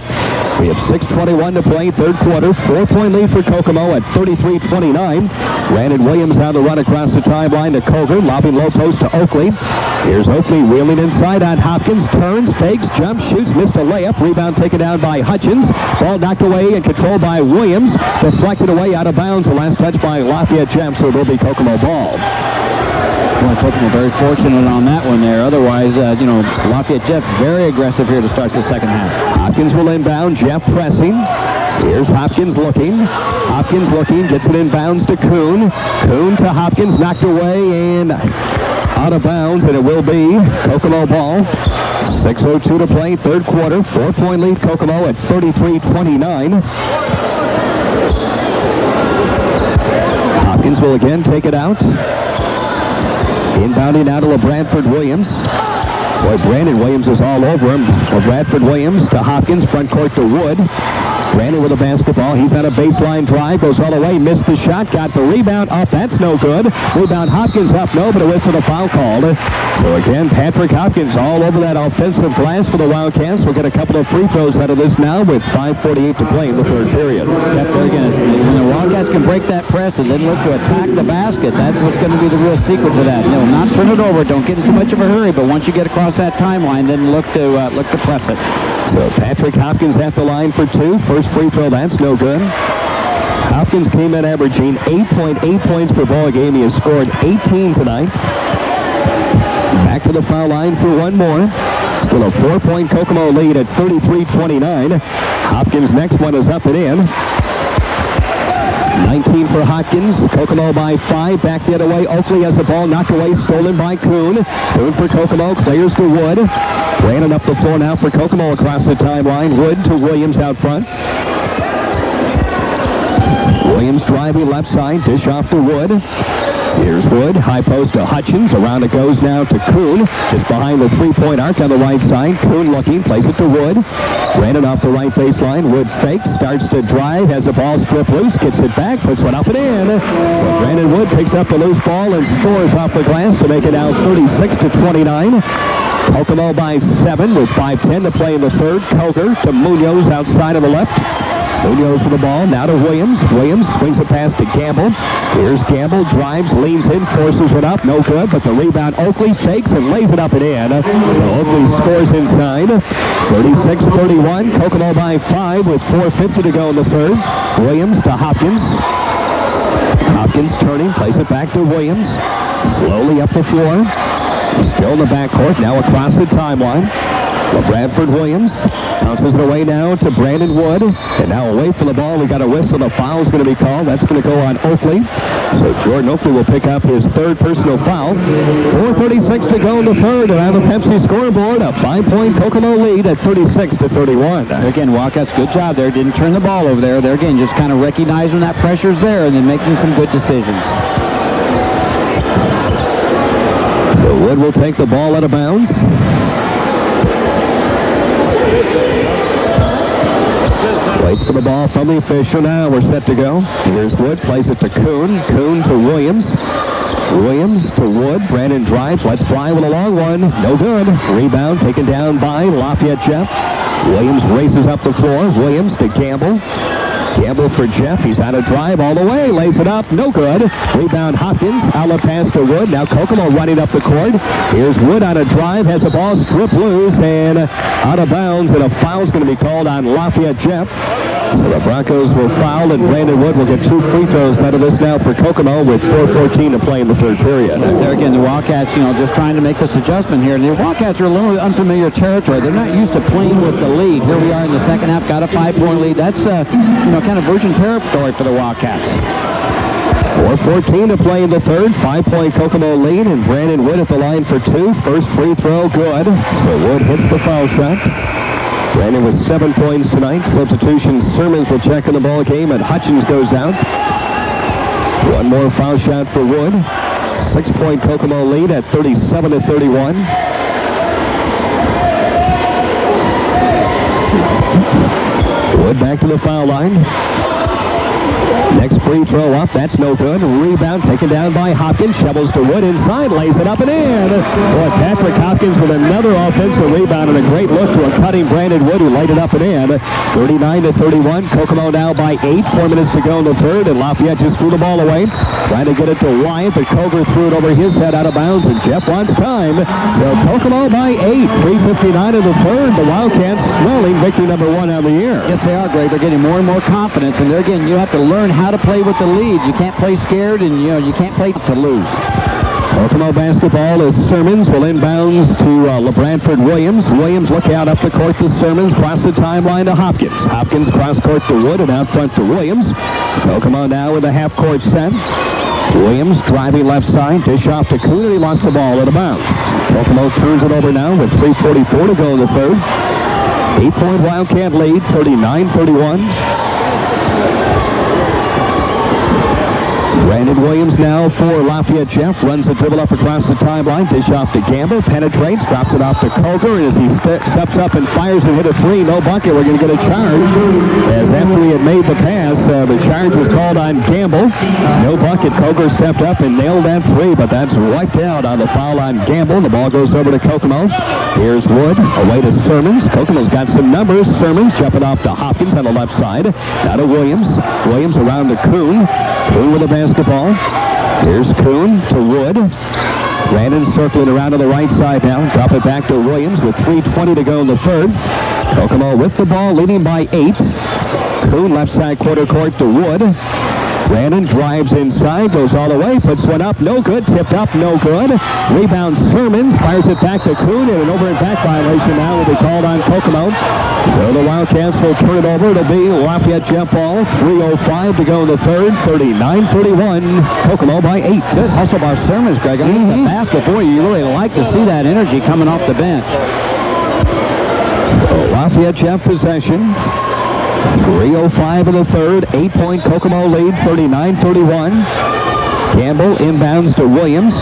We have 6:21 to play, third quarter. 4-point lead for Kokomo at 33-29. Brandon Williams on the run across the timeline to Koger, lobbing low post to Oakley. Here's Oakley wheeling inside on Hopkins, turns, fakes, jumps, shoots, missed a layup. Rebound taken down by Hutchins. Ball knocked away and controlled by Williams. Deflected away out of bounds. The last touch by Lafayette Jeff, so it will be Kokomo ball. Well, Kokomo very fortunate on that one there. Otherwise, Lafayette Jeff very aggressive here to start the second half. Hopkins will inbound. Jeff pressing. Here's Hopkins looking. Hopkins looking. Gets it inbounds to Kuhn. Kuhn to Hopkins. Knocked away and out of bounds, and it will be Kokomo ball. 6:02 to play, third quarter. 4-point lead Kokomo at 33-29. Hopkins will again take it out. Inbounding out to LeBradford Williams. Boy, Brandon Williams is all over him. LeBradford Williams to Hopkins, front court to Wood. Brandon with a basketball. He's on a baseline drive, goes all the way, missed the shot, got the rebound up. That's no good. Rebound Hopkins up, no, but a whistle, a foul called. So again, Patrick Hopkins all over that offensive glass for the Wildcats. We'll get a couple of free throws out of this now with 5:48 to play in the third period. Yep, there again, when the Wildcats can break that press and then look to attack the basket, that's what's going to be the real secret to that. Not turn it over, don't get in too much of a hurry, but once you get across that timeline, then look to press it. So Patrick Hopkins at the line for 2. First free throw, that's no good. Hopkins came in averaging 8.8 points per ball game. He has scored 18 tonight. Back to the foul line for one more. Still a 4-point Kokomo lead at 33-29. Hopkins' next one is up and in. 19 for Hopkins. Kokomo by 5. Back the other way. Oakley has the ball knocked away. Stolen by Kuhn. Kuhn for Kokomo. Clears to Wood. Brandon up the floor now for Kokomo across the timeline. Wood to Williams out front. Williams driving left side. Dish off to Wood. Here's Wood. High post to Hutchins. Around it goes now to Kuhn. Just behind the three-point arc on the right side. Kuhn looking. Plays it to Wood. Brandon off the right baseline. Wood fakes. Starts to drive. Has the ball stripped loose. Gets it back. Puts one up and in. Brandon Wood picks up the loose ball and scores off the glass to make it now 36-29. Kokomo by 7 with 5:10 to play in the third. Koger to Munoz outside of the left. Munoz with the ball, now to Williams. Williams swings a pass to Gamble. Here's Gamble, drives, leans in, forces it up, no good, but the rebound, Oakley fakes and lays it up and in. So Oakley scores inside. 36-31, Kokomo by 5 with 4:50 to go in the third. Williams to Hopkins. Hopkins turning, plays it back to Williams. Slowly up the floor. Still in the backcourt, now across the timeline. Bradford Williams bounces it away now to Brandon Wood. And now away from the ball, we got a whistle. The foul's going to be called. That's going to go on Oakley. So Jordan Oakley will pick up his third personal foul. 4:36 to go in the third. And on the Pepsi scoreboard, a 5-point Kokomo lead at 36-31. Again, Wildcats, good job there. Didn't turn the ball over there. They're, again, just kind of recognizing that pressure's there and then making some good decisions. So Wood will take the ball out of bounds. Waits for the ball from the official. Now we're set to go. Here's Wood. Plays it to Kuhn. Kuhn to Williams. Williams to Wood. Brandon drives. Let's fly with a long one. No good. Rebound taken down by Lafayette Jeff. Williams races up the floor. Williams to Campbell. Campbell for Jeff. He's on a drive all the way. Lays it up. No good. Rebound Hopkins. Outlet pass to Wood. Now Kokomo running up the court. Here's Wood on a drive. Has the ball stripped loose and out of bounds. And a foul's going to be called on Lafayette Jeff. So the Broncos will foul, and Brandon Wood will get 2 free throws out of this now for Kokomo with 4:14 to play in the third period. There again, the Wildcats, just trying to make this adjustment here. And the Wildcats are a little unfamiliar territory. They're not used to playing with the lead. Here we are in the second half, got a 5-point lead. That's, kind of virgin territory for the Wildcats. 4:14 to play in the third. 5-point Kokomo lead, and Brandon Wood at the line for 2. First free throw, good. So Wood hits the foul shot. Brandon with 7 points tonight. Substitution, Sermons will check in the ball game, and Hutchins goes out. One more foul shot for Wood. 6-point Kokomo lead at 37-31. Wood back to the foul line. Next free throw up. That's no good. Rebound taken down by Hopkins. Shovels to Wood inside. Lays it up and in. Boy, Patrick Hopkins with another offensive rebound and a great look to a cutting Brandon Wood who laid it up and in. 39-31. Kokomo now by 8. 4 minutes to go in the third, and Lafayette just threw the ball away. Trying to get it to Wyatt, but Koger threw it over his head out of bounds, and Jeff wants time. So Kokomo by 8. 3:59 in the third. The Wildcats swelling victory number 1 on the year. Yes, they are, Greg. They're getting more and more confidence, and there again, you have to learn how to play with the lead. You can't play scared, and you can't play to lose. Kokomo basketball as Sermons will inbounds to LeBranford Williams. Williams look out up the court to Sermons. Cross the timeline to Hopkins. Hopkins cross court to Wood and out front to Williams. Kokomo now with a half-court set. Williams driving left side. Dish off to Kuhn, and he lost the ball out of bounds. Kokomo turns it over now with 3:44 to go in the third. 8-point Wildcat lead, 39-31. Brandon Williams now for Lafayette Jeff. Runs the dribble up across the timeline. Dish off to Gamble. Penetrates. Drops it off to Koger. As he steps up and fires and hit a 3. No bucket. We're going to get a charge. As after he had made the pass, the charge was called on Gamble. No bucket. Koger stepped up and nailed that 3, but that's wiped out on the foul on Gamble. The ball goes over to Kokomo. Here's Wood. Away to Sermons. Kokomo's got some numbers. Sermons jumping off to Hopkins on the left side. Now to Williams. Williams around to Kuhn. Kuhn with the basketball. Here's Kuhn to Wood. Brandon circling around to the right side now. Drop it back to Williams with 3:20 to go in the third. Kokomo with the ball, leading by 8. Kuhn left side quarter court to Wood. Brandon drives inside, goes all the way, puts one up, no good. Tipped up, no good. Rebound Sermons, fires it back to Kuhn, and an over and back violation now will be called on Kokomo. So the Wildcats will turn it over. It'll be Lafayette jump ball. 3:05 to go in the third. 39-31. Kokomo by 8. Good hustle by Sermons, Greg. I mean, the basket, boy, you really like to see that energy coming off the bench. So Lafayette jump possession. 3:05 in the third. 8-point Kokomo lead. 39-31. Gamble inbounds to Williams.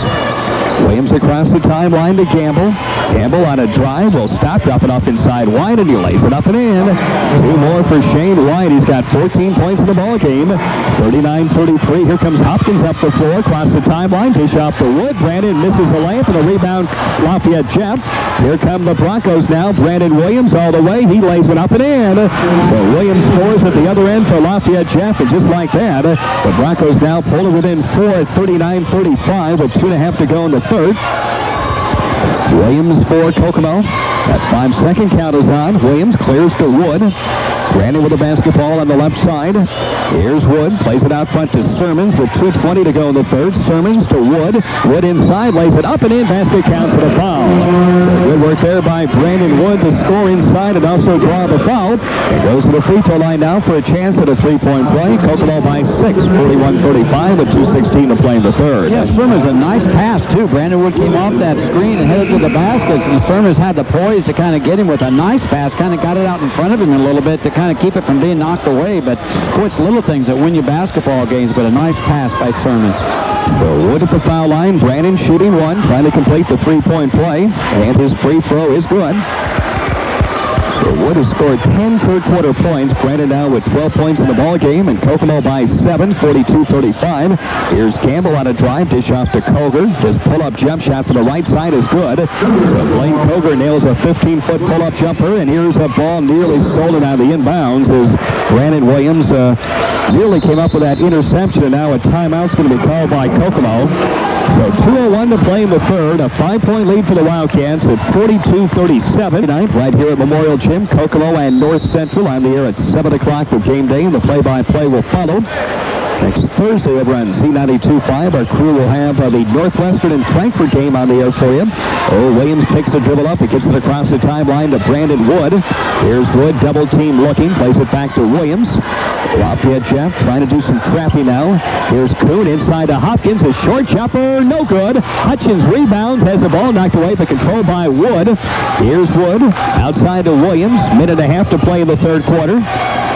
Williams across the timeline to Gamble. Gamble on a drive will stop, dropping off inside White, and he lays it up and in. 2 more for Shane White. He's got 14 points in the ball game. 39-33. Here comes Hopkins up the floor, across the timeline. Dish off to Wood. Brandon misses the layup, and a rebound Lafayette Jeff. Here come the Broncos now. Brandon Williams all the way. He lays one up and in. So Williams scores at the other end for Lafayette Jeff, and just like that, the Broncos now pull it within 4 at 39-35 with 2.5 to go in the third. Williams for Kokomo. That 5-second count is on. Williams clears to Wood. Brandon with the basketball on the left side. Here's Wood. Plays it out front to Sermons with 2:20 to go in the third. Sermons to Wood. Wood inside. Lays it up and in. Basket counts for the foul. Good work there by Brandon Wood to score inside and also draw the foul. It goes to the free throw line now for a chance at a 3-point play. Kokomo by 6. 41-35 with 2:16 to play in the third. Yeah, Sermons a nice pass, too. Brandon Wood came off that screen and headed to the baskets, and Sermons had the poise to kind of get him with a nice pass. Kind of got it out in front of him a little bit to kind of keep it from being knocked away. But, boy, it's little things that win you basketball games, but a nice pass by Sermons. So Wood at the foul line. Brandon shooting one, trying to complete the 3-point play, and his free throw is good. Wood has scored 10 third-quarter points. Brandon now with 12 points in the ball game, and Kokomo by 7, 42-35. Here's Campbell on a drive, dish off to Koger. His pull-up jump shot from the right side is good. So Blaine Koger nails a 15-foot pull-up jumper, and here's a ball nearly stolen out of the inbounds as Brandon Williams nearly came up with that interception, and now a timeout's going to be called by Kokomo. So 2:01 to play in the third. A 5-point lead for the Wildcats at 42-37. Tonight, right here at Memorial Gym, Kokomo and North Central on the air at 7 o'clock with game day. The play-by-play will follow. Next Thursday over on Z92.5, our crew will have the Northwestern and Frankfurt game on the air for you. Williams picks the dribble up. He gets it across the timeline to Brandon Wood. Here's Wood, double team looking, plays it back to Williams. Lafayette Jeff trying to do some trapping now. Here's Kuhn inside to Hopkins. A short jumper, no good. Hutchins rebounds, has the ball knocked away, but controlled by Wood. Here's Wood outside to Williams. Minute and a half to play in the third quarter.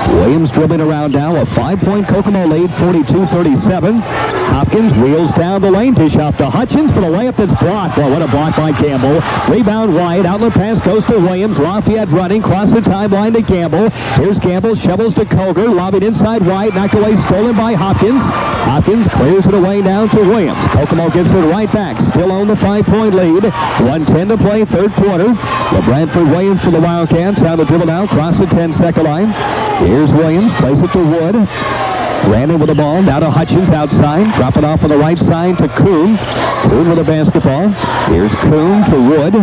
Williams dribbling around now. A 5-point Kokomo lead, 42-37. Hopkins wheels down the lane. Dish off to Hutchins for the layup that's blocked. Well, what a block by Campbell. Rebound wide. Outlet pass goes to Williams. Lafayette running. Cross the timeline to Campbell. Here's Campbell. Shovels to Koger. Lobbing inside wide. Knocked away. Stolen by Hopkins. Hopkins clears it away down to Williams. Kokomo gets it right back. Still on the 5-point lead. 1:10 to play, third quarter. Bradford Williams for the Wildcats. Out the dribble now. Cross the 10-second line. Here's Williams. Plays it to Wood. Brandon with the ball. Now to Hutchins outside. Drop it off on the right side to Kuhn. Kuhn with the basketball. Here's Kuhn to Wood.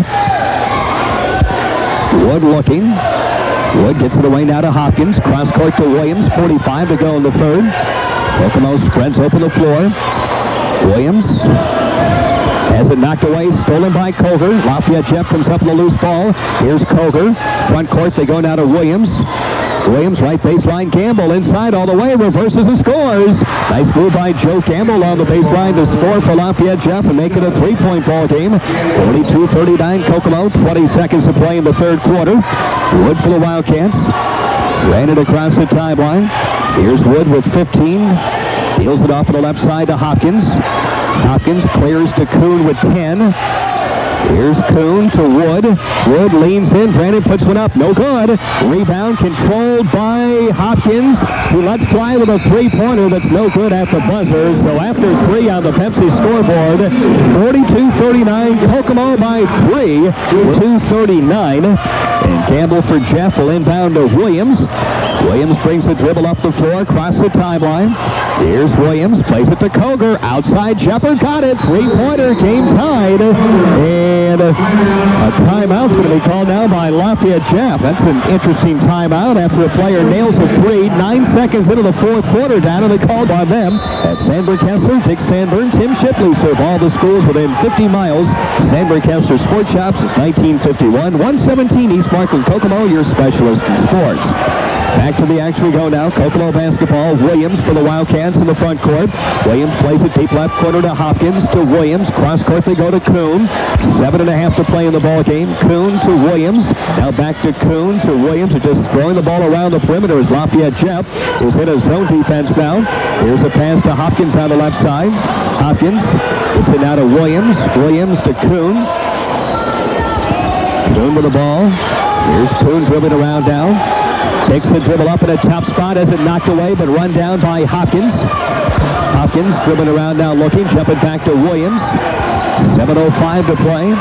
Wood looking. Wood gets it away now to Hopkins. Cross court to Williams. 45 to go in the third. Kokomo spreads open the floor. Williams has it knocked away, stolen by Koger. Lafayette Jeff comes up with a loose ball. Here's Koger. Front court, they go now to Williams. Williams, right baseline. Campbell inside all the way, reverses and scores. Nice move by Joe Campbell on the baseline to score for Lafayette Jeff and make it a 3-point ball game. 42-39 Kokomo, 20 seconds to play in the third quarter. Wood for the Wildcats. Ran it across the timeline. Here's Wood with 15. Deals it off on the left side to Hopkins. Hopkins clears to Kuhn with 10. Here's Kuhn to Wood. Wood leans in. Brandon puts one up. No good. Rebound controlled by Hopkins, who lets fly with a three-pointer that's no good at the buzzer. So after 3 on the Pepsi scoreboard, 42-39, Kokomo by 3, 2:39. And Campbell for Jeff will inbound to Williams. Williams brings the dribble up the floor, across the timeline. Here's Williams, plays it to Koger. Outside, Jepper got it. Three-pointer, game tied. And a timeout's going to be called now by Lafayette Jeff. That's an interesting timeout after a player nails a 3. 9 seconds into the fourth quarter down, and they called by them. At Sandberg Kessler, Dick Sanborn, Tim Shipley serve all the schools within 50 miles. Sandberg Kessler Sports Shop since 1951. 117 East Markland Kokomo, your specialist in sports. Back to the action we go now. Kokomo basketball. Williams for the Wildcats in the front court. Williams plays it deep left corner to Hopkins to Williams. Cross court they go to Kuhn. 7.5 to play in the ball game. Kuhn to Williams. Now back to Kuhn to Williams. They're just throwing the ball around the perimeter as Lafayette Jeff is in a zone defense now. Here's a pass to Hopkins on the left side. Hopkins gets it now to Williams. Williams to Kuhn. Kuhn with the ball. Here's Kuhn dribbling around now. Takes the dribble up in a top spot as it knocked away, but run down by Hopkins. Hopkins dribbling around now looking, jumping back to Williams. 7:05 to play.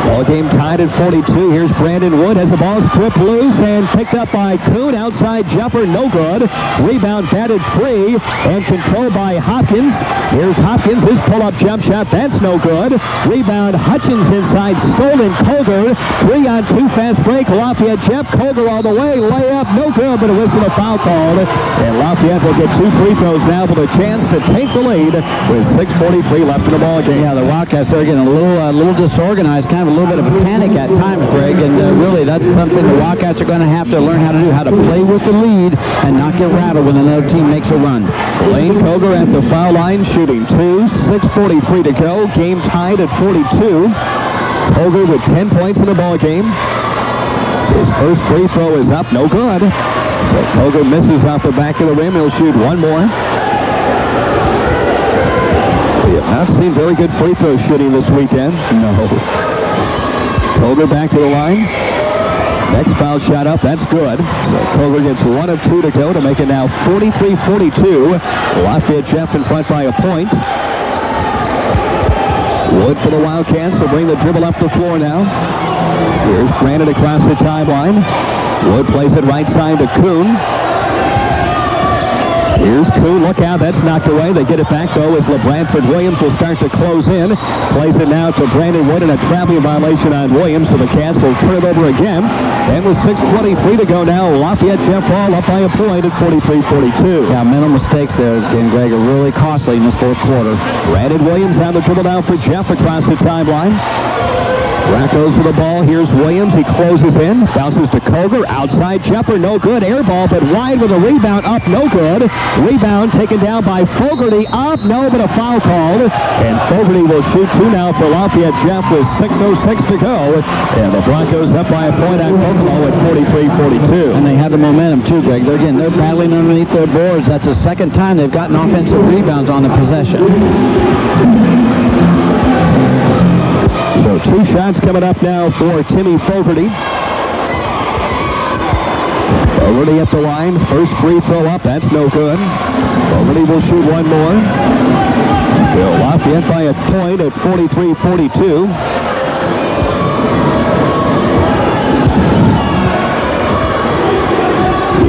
Ball game tied at 42. Here's Brandon Wood. Has the ball stripped loose and picked up by Kuhn. Outside jumper, no good. Rebound batted free and controlled by Hopkins. Here's Hopkins. His pull-up jump shot. That's no good. Rebound Hutchins inside. Stolen Koger. 3-on-2 fast break. Lafayette Jeff. Koger all the way. Layup. No good, but it wasn't a foul called. And Lafayette will get 2 free throws now with a chance to take the lead with 6:43 left in the ball game. Yeah, the Wildcats are getting a little disorganized, kind of a little bit of a panic at times, Greg, and really that's something the Wildcats are going to have to learn how to do, how to play with the lead and not get rattled when another team makes a run. Blaine Koger at the foul line, shooting 2, 6:43 to go. Game tied at 42. Koger with 10 points in the ball game. His first free throw is up, no good. But Koger misses off the back of the rim. He'll shoot one more. We have not seen very good free throw shooting this weekend. No. Koger back to the line. Next foul shot up, that's good. So Koger gets 1 of 2 to go to make it now 43-42. Lafayette Jeff in front by a point. Wood for the Wildcats will bring the dribble up the floor now. Here's Brandon across the timeline. Wood plays it right side to Kuhn. Here's Kuhn. Look out. That's knocked away. They get it back, though, as LeBranford Williams will start to close in. Plays it now to Brandon Wood, and a traveling violation on Williams, so the Cats will turn it over again. And with 6:23 to go now, Lafayette Jeff ball up by a point at 43-42. Yeah, mental mistakes there, again, Greg, are really costly in this fourth quarter. Brandon Williams on the dribble now for Jeff across the timeline. Broncos with the ball. Here's Williams. He closes in. Bounces to Koger. Outside Jepper. No good. Air ball, but wide with a rebound. Up. No good. Rebound taken down by Fogarty. Up. No, but a foul called. And Fogarty will shoot 2 now for Lafayette Jeff with 6:06 to go. And the Broncos up by a point on Kokomo at 43-42. And they have the momentum, too, Greg. They're battling underneath their boards. That's the second time they've gotten offensive rebounds on the possession. So 2 shots coming up now for Timmy Fogarty. Fogarty at the line. First free throw up. That's no good. Fogarty will shoot 1 more. Still Lafayette by a point at 43-42.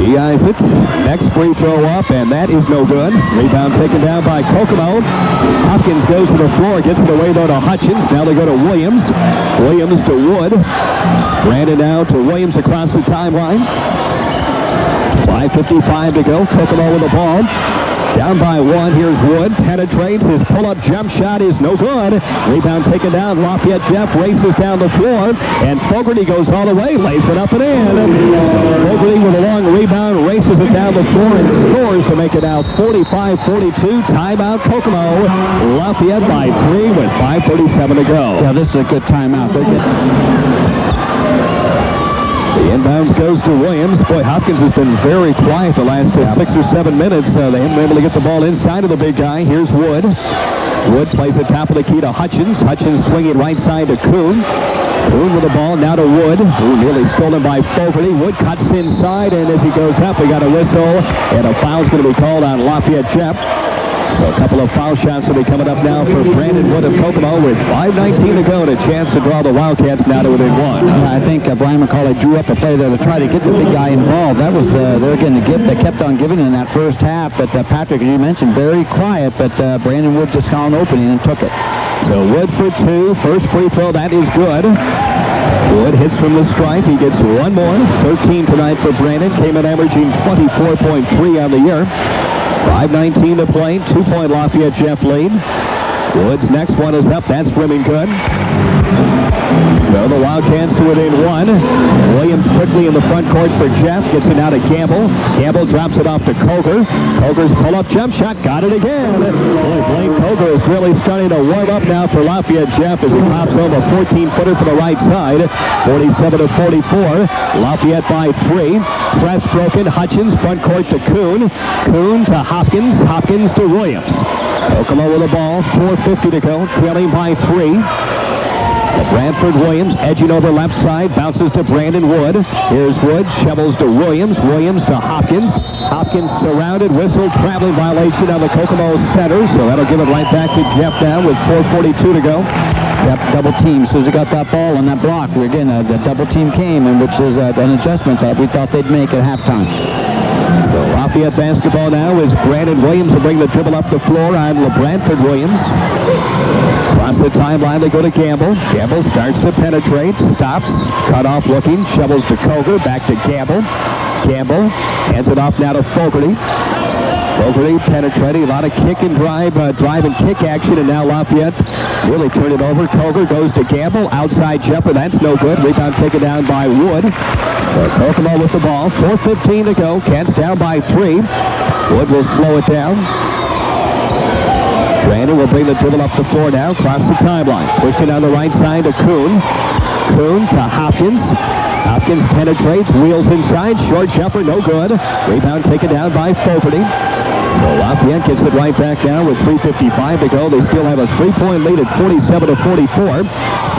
He eyes it. Next free throw up, and that is no good. Rebound taken down by Kokomo. Hopkins goes to the floor, gets it away though to Hutchins. Now they go to Williams. Williams to Wood. Brandon now to Williams across the timeline. 5:55 to go. Kokomo with the ball. Down by 1. Here's Wood. Penetrates. His pull-up jump shot is no good. Rebound taken down. Lafayette Jeff races down the floor. And Fogarty goes all the way. Lays it up and in. Fogarty with a long rebound. Races it down the floor and scores to make it out 45-42. Timeout Kokomo. Lafayette by 3 with 5:37 to go. Yeah, this is a good timeout. They're The inbounds goes to Williams. Boy, Hopkins has been very quiet the last 6 or 7 minutes. They haven't been able to get the ball inside of the big guy. Here's Wood. Wood plays it top of the key to Hutchins. Hutchins swinging right side to Kuhn. Kuhn with the ball now to Wood, who nearly stolen by Fogarty. Wood cuts inside, and as he goes up, we got a whistle, and a foul's going to be called on Lafayette Jeff. So a couple of foul shots will be coming up now for Brandon Wood of Kokomo with 5:19 to go and a chance to draw the Wildcats now to within 1. I think Brian McCauley drew up a play there to try to get the big guy involved. That was they're getting the gift. They kept on giving in that first half, but Patrick, as you mentioned, very quiet, but Brandon Wood just saw an opening and took it. So Wood for 2. First free throw, that is good. Wood hits from the stripe. He gets 1 more. 13 tonight for Brandon. Came in averaging 24.3 on the year. 5:19 to play. 2-point Lafayette Jeff lead. Wood's next one is up. That's rimming good. So the Wildcats to within 1. Williams quickly in the front court for Jeff. Gets it now to Gamble. Gamble drops it off to Koger. Koger's pull-up jump shot. Got it again. Boy, Blaine Koger is really starting to warm up now for Lafayette Jeff as he pops home a 14-footer for the right side. 47-44. Lafayette by 3. Press broken. Hutchins front court to Kuhn. Kuhn to Hopkins. Hopkins to Williams. Kokomo with the ball. 4:50 to go. Trailing by 3. Branford Williams edging over left side, bounces to Brandon Wood. Here's Wood, shovels to Williams. Williams to Hopkins. Hopkins surrounded, whistle, traveling violation on the Kokomo center, so that'll give it right back to Jeff now with 4:42 to go. Yep, double team. As soon as he got that ball on that block, again, the double team came, and which is an adjustment that we thought they'd make at halftime. So Lafayette basketball now is Brandon Williams will bring the dribble up the floor on LeBranford Williams. Across the timeline, they go to Gamble. Gamble starts to penetrate, stops, cut off looking, shovels to Koger, back to Gamble. Gamble hands it off now to Fogarty. Fogarty penetrating, a lot of kick and drive and kick action, and now Lafayette really turned it over. Koger goes to Gamble, outside jumper, that's no good. Rebound taken down by Wood. So Kokomo with the ball, 4:15 to go. Cats down by 3. Wood will slow it down. Brandon will bring the dribble up the floor now, across the timeline. Pushing on the right side to Kuhn. Kuhn to Hopkins. Hopkins penetrates, wheels inside, short jumper, no good. Rebound taken down by Fogarty. So Lafayette gets it right back now with 3:55 to go. They still have a 3-point lead at 47-44.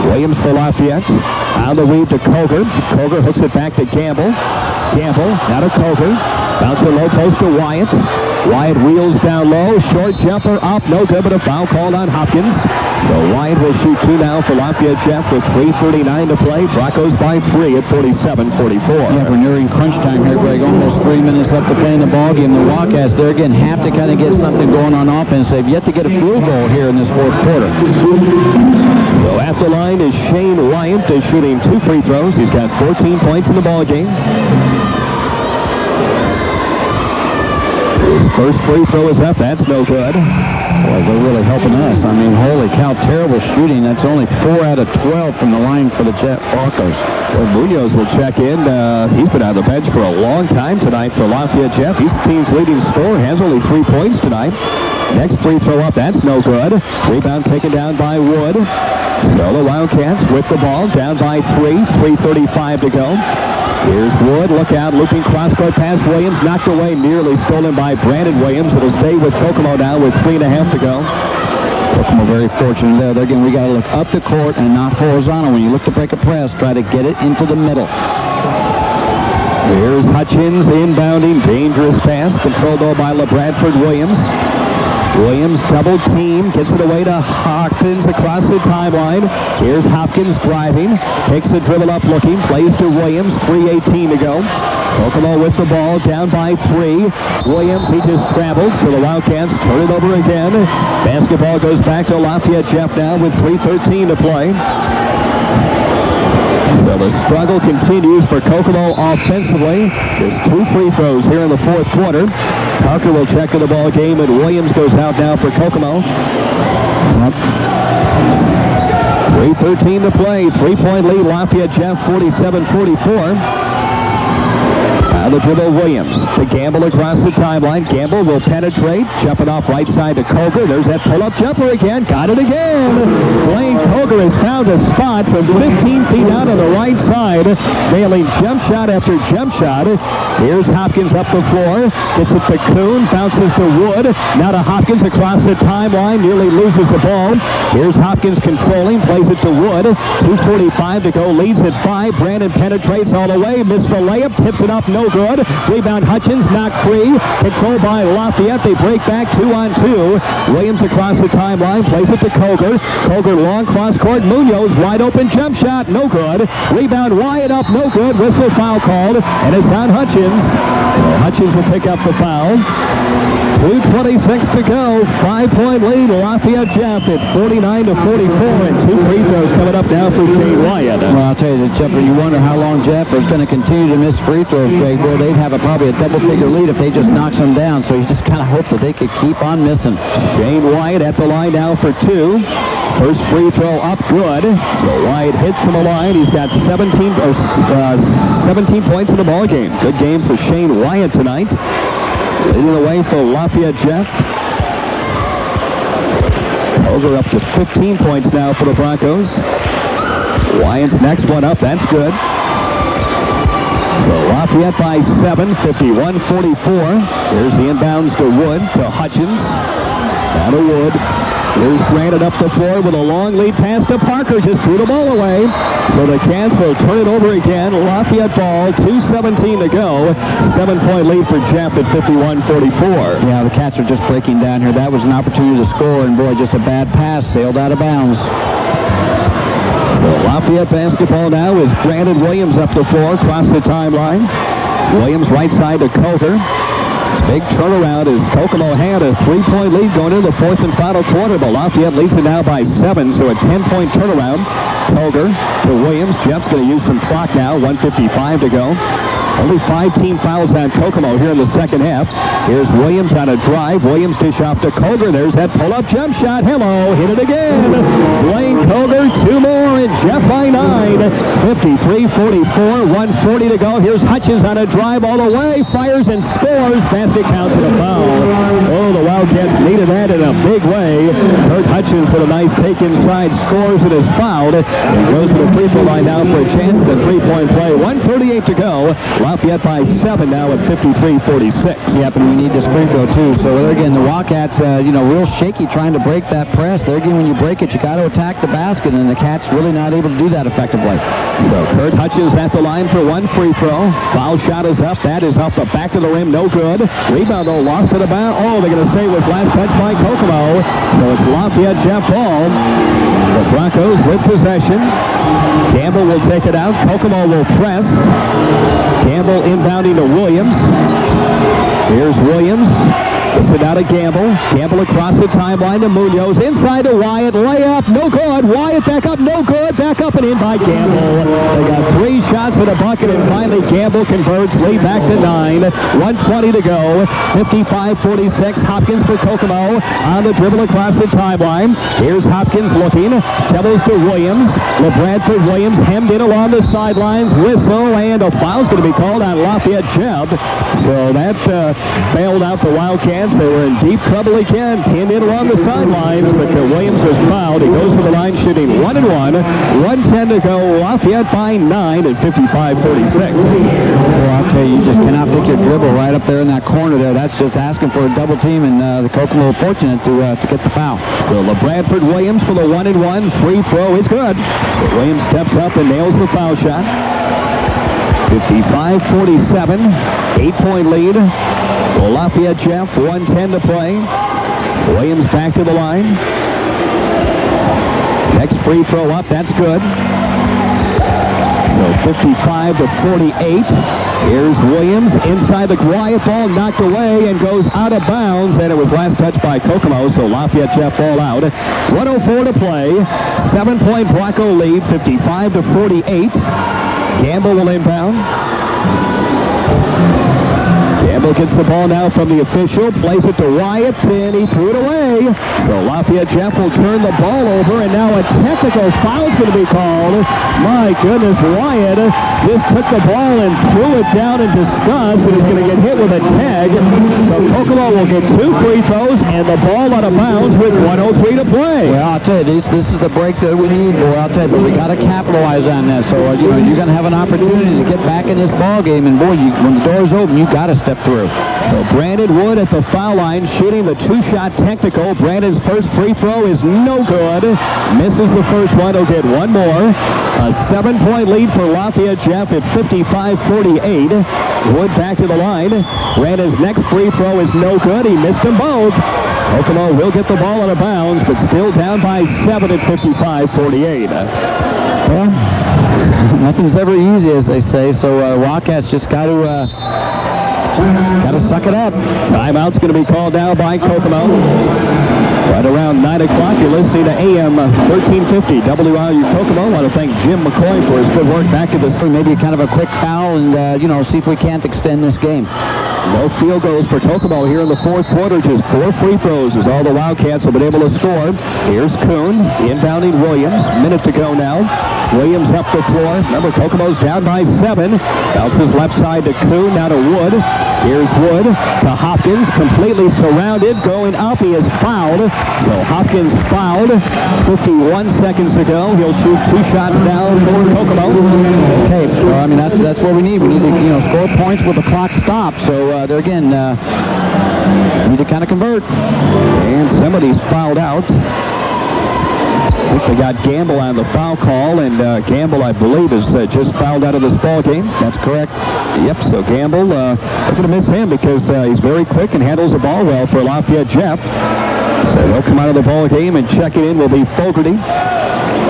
Williams for Lafayette. On the weave to Koger. Koger hooks it back to Gamble. Gamble, now to Koger. Bounce the low post to Wyatt. Wyatt wheels down low. Short jumper up. No good, but a foul called on Hopkins. So Wyatt will shoot 2 now for Lafayette Jeff with 3:39 to play. Broncos by 3 at 47-44. Yeah, we're nearing crunch time here, Greg. Almost 3 minutes left to play in the ballgame. The Wildcats, there again, have to kind of get something going on offense. They've yet to get a field goal here in this fourth quarter. So at the line is Shane Wyatt, is shooting 2 free throws. He's got 14 points in the ballgame. His first free throw is up. That's no good. Boy, they're really helping us. I mean, holy cow, terrible shooting. That's only 4 out of 12 from the line for the Broncos. Well, Munoz will check in. He's been on the bench for a long time tonight for Lafayette Jeff. He's the team's leading scorer. Has only 3 points tonight. Next free throw up. That's no good. Rebound taken down by Wood. So the Wildcats with the ball down by 3. 3:35 to go. Here's Wood. Look out. Looping cross-court pass. Williams knocked away. Nearly stolen by Brandon Williams. It'll stay with Kokomo now with 3.5 to go. Kokomo very fortunate there. Again, we got to look up the court and not horizontal. When you look to break a press, try to get it into the middle. Here's Hutchins inbounding. Dangerous pass. Controlled though by LeBradford Williams. Williams double team, gets it away to Hopkins across the timeline. Here's Hopkins driving, takes the dribble up looking, plays to Williams, 3:18 to go. Kokomo with the ball, down by 3. Williams, he just traveled, so the Wildcats turn it over again. Basketball goes back to Lafayette Jeff now with 3:13 to play. So the struggle continues for Kokomo offensively. There's 2 free throws here in the fourth quarter. Parker will check to the ball game, and Williams goes out now for Kokomo. 3:13 to play. 3-point lead, Lafayette Jeff, 47-44. The dribble, Williams to Gamble across the timeline. Gamble will penetrate, jumping off right side to Koger. There's that pull-up jumper again. Got it again. Blaine Koger has found a spot from 15 feet out on the right side, nailing jump shot after jump shot. Here's Hopkins up the floor. Gets it to Kuhn, bounces to Wood. Now to Hopkins across the timeline, nearly loses the ball. Here's Hopkins controlling, plays it to Wood. 2:45 to go, leads at 5. Brandon penetrates all the way, missed the layup, tips it up, no good. Rebound Hutchins, knocked free. Controlled by Lafayette. They break back 2-on-2. Williams across the timeline, plays it to Koger. Koger long cross court. Munoz wide open jump shot, no good. Rebound Wyatt up, no good. Whistle foul called, and it's on Hutchins. So Hutchins will pick up the foul. 2:26 to go. 5-point lead, Lafayette Jeff at 49-44, and 2 free throws coming up now for Shane Wyatt. Well, I'll tell you, Jeff, you wonder how long Jeff is going to continue to miss free throws, Greg. Boy, they'd have probably a double-figure lead if they just knocks them down, so you just kind of hope that they could keep on missing. Shane Wyatt at the line now for 2. First free throw up, good. So Wyatt hits from the line. He's got 17 points in the ball game. Good game for Shane Wyatt tonight. Leading the way for Lafayette Jeff. Over up to 15 points now for the Broncos. Wyatt's next one up. That's good. So Lafayette by 7, 51-44. Here's the inbounds to Wood, to Hutchins. Down to Wood. Here's Brandon up the floor with a long lead pass to Parker. Just threw the ball away. So the Cats will turn it over again. Lafayette ball, 2:17 to go. 7-point lead for Jeff at 51-44. Yeah, the Cats are just breaking down here. That was an opportunity to score, and boy, just a bad pass. Sailed out of bounds. So Lafayette basketball now is Brandon Williams up the floor, across the timeline. Williams right side to Koger. Big turnaround as Kokomo had a 3-point lead going into the fourth and final quarter, but Lafayette leads it now by 7, so a 10-point turnaround. Koger to Williams. Jeff's going to use some clock now, 1:55 to go. Only 5 team fouls on Kokomo here in the second half. Here's Williams on a drive. Williams dish off to Koger. There's that pull-up jump shot. Hello, hit it again. Blaine Koger, 2 more, and Jeff by 9. 53-44, 1:40 to go. Here's Hutchins on a drive all the way. Fires and scores. Basket counts and a foul. Oh, the Wildcats needed that in a big way. Kurt Hutchins with a nice take inside, scores and is fouled. And goes to the free throw line now for a chance at a 3-point play. 1:38 to go. Lafayette by 7 now at 53-46. Yep, and we need this free throw, too. So, there again, the Wildcats, real shaky trying to break that press. There again, when you break it, you got to attack the basket, and the Cats really not able to do that effectively. So, Kurt Hutchins at the line for one free throw. Foul shot is up. That is off the back of the rim. No good. Rebound, though, lost to the bound. Oh, they're going to say it was last touch by Kokomo. So, it's Lafayette Jeff ball. The Broncos with possession. Campbell will take it out. Kokomo will press. Campbell inbounding to Williams. Here's Williams. Gets it out of Gamble. Gamble across the timeline to Munoz. Inside to Wyatt. Layup. No good. Wyatt back up. No good. Back up and in by Gamble. They got 3 shots at a bucket, and finally Gamble converts. Lead back to 9. 1:20 to go. 55-46. Hopkins for Kokomo on the dribble across the timeline. Here's Hopkins looking. Shovels to Williams. LeBradford Williams hemmed in along the sidelines. Whistle, and a foul's going to be called on Lafayette Jeb. So that bailed out the Wildcats. They were in deep trouble again. Pinned in along the sidelines, but Williams was fouled. He goes to the line shooting 1 and 1. 1:10 to go. Lafayette by 9 at 55-46. Well, I'll tell you, you just cannot pick your dribble right up there in that corner there. That's just asking for a double team, and the Kokomo were fortunate to get the foul. So LeBradford Williams for the 1 and 1. Free throw is good. But Williams steps up and nails the foul shot. 55-47. 8-point lead. Well, Lafayette Jeff, 1:10 to play. Williams back to the line. Next free throw up, that's good. So 55-48. Here's Williams inside the Wyatt ball, knocked away and goes out of bounds, and it was last touched by Kokomo, so Lafayette Jeff ball out. 1:04 to play. 7-point Bronco lead, 55-48. Gamble will inbound. Gamble gets the ball now from the official, plays it to Wyatt, and he threw it away. So Lafayette Jeff will turn the ball over, and now a technical foul is going to be called. My goodness, Wyatt just took the ball and threw it down in disgust, and he's going to get hit with a tag. So Kokomo will get 2 free throws, and the ball out of bounds with 1:03 to play. Well, I'll tell you, this is the break that we need, boy. I'll tell you, but we got to capitalize on that. So, you're going to have an opportunity to get back in this ball game, and boy, when the door's open, you got to step through. So Brandon Wood at the foul line shooting the 2-shot technical. Brandon's first free throw is no good. Misses the first one. He'll get 1 more. A 7-point lead for Lafayette Jeff at 55-48. Wood back to the line. Brandon's next free throw is no good. He missed them both. Kokomo will get the ball out of bounds, but still down by 7 at 55-48. Well, nothing's ever easy, as they say, so Wildcats just got to suck it up. Timeout's going to be called now by Kokomo. Right around 9 o'clock, you're listening to AM 1350 WRU Kokomo. I want to thank Jim McCoy for his good work back at the swing. Maybe kind of a quick foul and, see if we can't extend this game. No field goals for Kokomo here in the fourth quarter. Just 4 free throws is all the Wildcats have been able to score. Here's Kuhn inbounding Williams. Minute to go now. Williams up the floor. Remember, Kokomo's down by 7. Bounces left side to Kuhn, now to Wood. Here's Wood to Hopkins, completely surrounded, going up. He is fouled. So Hopkins fouled. 51 seconds to go. He'll shoot 2 shots down for Kokomo. Okay, so that's what we need. We need to score points with the clock stopped. So there again, we need to kind of convert. And somebody's fouled out. Actually got Gamble on the foul call, and Gamble, I believe, is just fouled out of this ball game. That's correct. Yep, so Gamble, we're going to miss him because he's very quick and handles the ball well for Lafayette Jeff. So he'll come out of the ball game, and checking in will be Fogarty.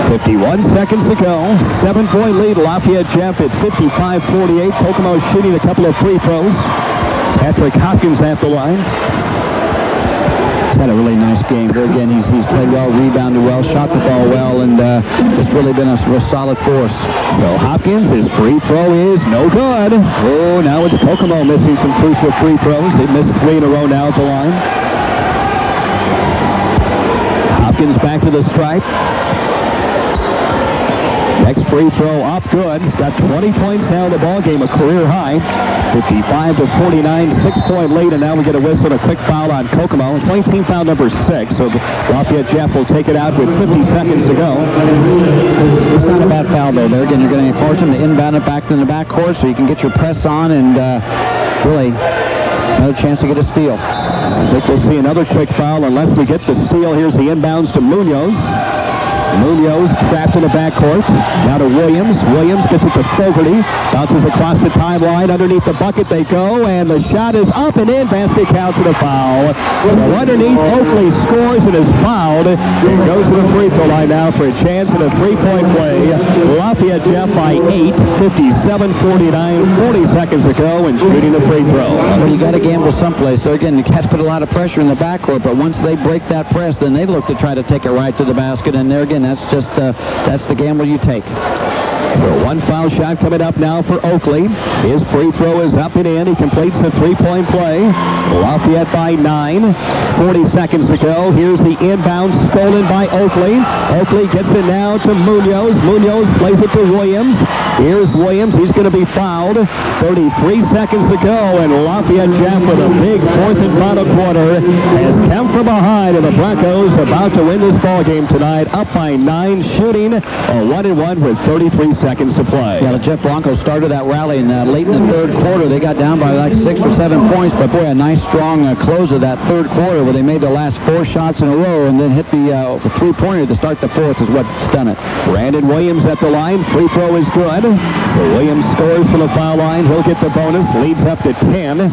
51 seconds to go. 7-point lead, Lafayette Jeff at 55-48. Kokomo shooting a couple of free throws. Patrick Hopkins at the line. Had a really nice game here. Again, he's played well, rebounded well, shot the ball well, and it's really been a real solid force. So Hopkins, his free throw is no good. Oh, now it's Kokomo missing some crucial free throws. They've missed 3 in a row now at the line. Hopkins back to the stripe. Next free throw up, good. He's got 20 points now in the ball game, a career high. 55-49, 6-point lead, and now we get a whistle, a quick foul on Kokomo. It's only team foul number 6, so Lafayette Jeff will take it out with 50 seconds to go. It's not a bad foul, though. There again, you're going to force him to inbound it back to the backcourt so you can get your press on and really another chance to get a steal. I think we'll see another quick foul unless we get the steal. Here's the inbounds to Munoz. Munoz trapped in the backcourt. Now to Williams. Williams gets it to Fogarty. Bounces across the timeline. Underneath the bucket they go, and the shot is up and in. Basket counts and a foul. So underneath, Oakley scores and is fouled. It goes to the free throw line now for a chance at a three-point play. Lafayette Jeff by 8, 57-49, 40 seconds to go, and shooting the free throw. Well, you got to gamble someplace. So again, the Cats put a lot of pressure in the backcourt, but once they break that press, then they look to try to take it right to the basket, and there again, that's just that's the gamble you take. So one foul shot coming up now for Oakley. His free throw is up and in. He completes the three-point play. Lafayette by 9. 40 seconds to go. Here's the inbound stolen by Oakley. Oakley gets it now to Munoz. Munoz plays it to Williams. Here's Williams. He's going to be fouled. 33 seconds to go, and Lafayette Jeff with a big fourth and final quarter has come from behind, and the Broncos about to win this ball game tonight, up by 9, shooting a 1-and-1 with 33 seconds to play. Yeah, the Jeff Broncos started that rally, and late in the third quarter, they got down by like 6 or 7 points, but boy, a nice strong close of that third quarter where they made the last 4 shots in a row and then hit the three-pointer to start the fourth is what's done it. Brandon Williams at the line. Free throw is good. So Williams scores from the foul line. He'll get the bonus. Leads up to 10.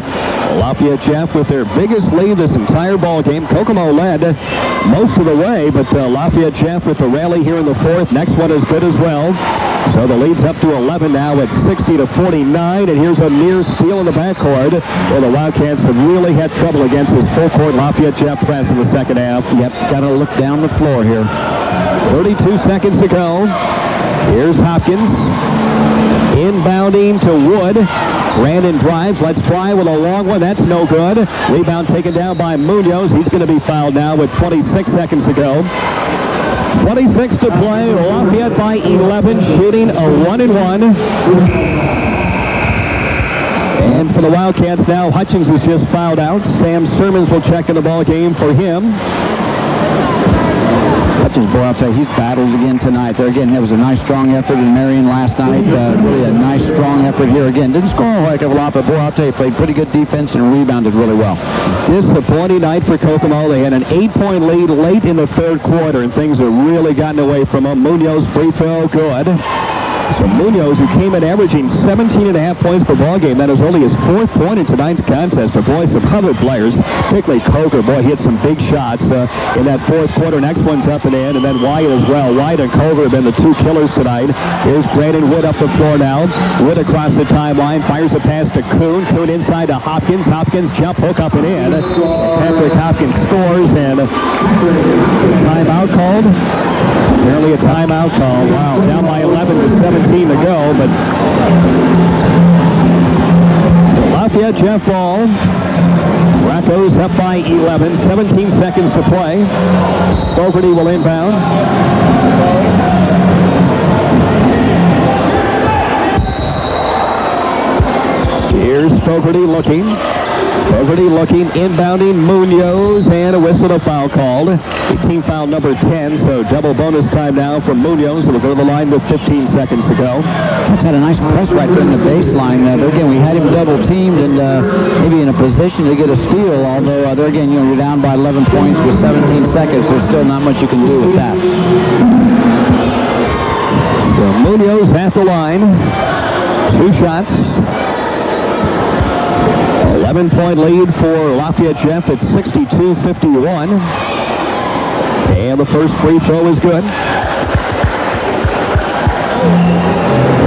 Lafayette Jeff with their biggest lead this entire ball game. Kokomo led most of the way, but Lafayette Jeff with the rally here in the fourth. Next one is good as well. So the lead's up to 11 now at 60-49, and here's a near steal in the backcourt. Well, the Wildcats have really had trouble against this full-court Lafayette Jeff press in the second half. Yep, got to look down the floor here. 32 seconds to go. Here's Hopkins. Inbounding to Wood. Brandon drives. Let's fly with a long one. That's no good. Rebound taken down by Munoz. He's going to be fouled now with 26 seconds to go. 26 to play. Lafayette by 11, shooting a 1-and-1. And for the Wildcats now, Hutchins is just fouled out. Sam Sermons will check in the ball game for him. Hutchins, boy, I'll tell you, he's battled again tonight. There again, there was a nice, strong effort in Marion last night. Really a nice, strong effort here again. Didn't score a heck of a lot, but boy, I'll tell you, played pretty good defense and rebounded really well. Disappointing night for Kokomo. They had an 8-point lead late in the third quarter, and things have really gotten away from them. Munoz free throw, good. So Munoz, who came in averaging 17.5 points per ball game, that is only his 4th point in tonight's contest. But boy, some other players, particularly Coker, boy, he hit some big shots in that fourth quarter. Next one's up and in, and then Wyatt as well. Wyatt and Coker have been the 2 killers tonight. Here's Brandon Wood up the floor now. Wood across the timeline, fires a pass to Kuhn. Kuhn inside to Hopkins. Hopkins jump hook up and in. Patrick Hopkins scores, and timeout called. Apparently a timeout call. Wow, down by 11 to 17 to go, but Lafayette Jeff ball. Broncos up by 11, 17 seconds to play. Fogarty will inbound. Here's Fogarty looking. Fogarty looking, inbounding Munoz, and a whistle, a foul called. Team foul number 10, so double bonus time now from Munoz. It'll go to the line with 15 seconds to go. That's had a nice press right there in the baseline. There again, we had him double teamed and maybe in a position to get a steal, although there again, you're down by 11 points with 17 seconds. There's still not much you can do with that. So Munoz at the line. 2 shots. 11-point lead for Lafayette Jeff at 62-51. And the first free throw is good.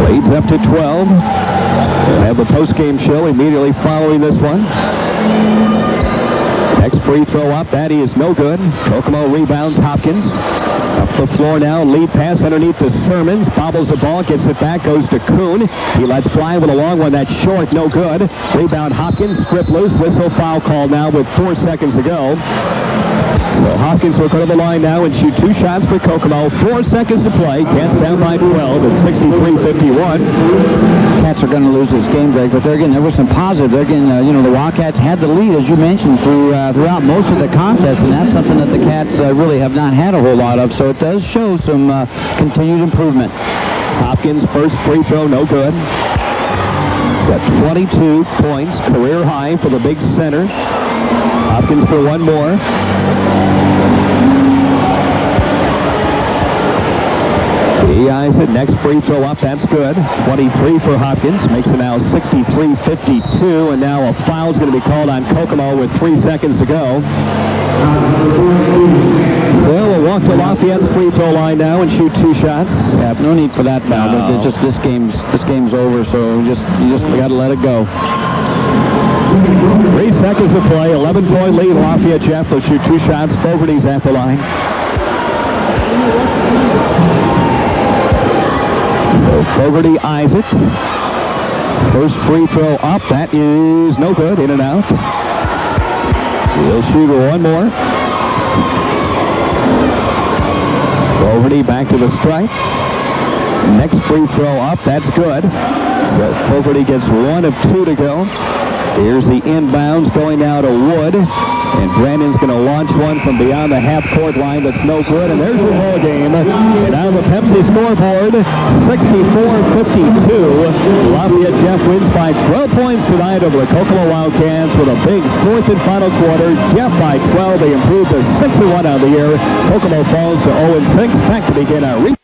Leads up to 12. We'll have the post-game show immediately following this one. Next free throw up, that is no good. Kokomo rebounds Hopkins. Up the floor now, lead pass underneath to Sermons. Bobbles the ball, gets it back, goes to Kuhn. He lets fly with a long one, that's short, no good. Rebound Hopkins, strip loose, whistle, foul call now with 4 seconds to go. So Hopkins will go to the line now and shoot 2 shots for Kokomo. 4 seconds to play. Cats down by 12 at 63-51. Cats are going to lose this game, Greg, but there was some positive. There again, the Wildcats had the lead, as you mentioned, throughout most of the contest, and that's something that the Cats really have not had a whole lot of, so it does show some continued improvement. Hopkins' first free throw, no good. Got 22 points, career high for the big center. Hopkins for one more. He eyes it. Next free throw up. That's good. 23 for Hopkins. Makes it now 63-52. And now a foul's going to be called on Kokomo with 3 seconds to go. Well, we'll walk to Lafayette's free throw line now and shoot 2 shots. Yeah, no need for that foul. No. Just this game's over, so you just got to let it go. 3 seconds to play. 11-point lead. Lafayette Jeff will shoot 2 shots. Fogarty's at the line. So Fogarty eyes it. First free throw up. That is no good. In and out. He'll shoot one more. Fogarty back to the stripe. Next free throw up. That's good. So Fogarty gets 1 of 2 to go. Here's the inbounds going now to Wood. And Brandon's going to launch one from beyond the half-court line that's no good. And there's your ball game. And on the Pepsi scoreboard, 64-52. Lafayette Jeff wins by 12 points tonight over the Kokomo Wildcats with a big 4th and final quarter. Jeff by 12. They improved to 6-1 on the year. Kokomo falls to 0-6. Back to begin our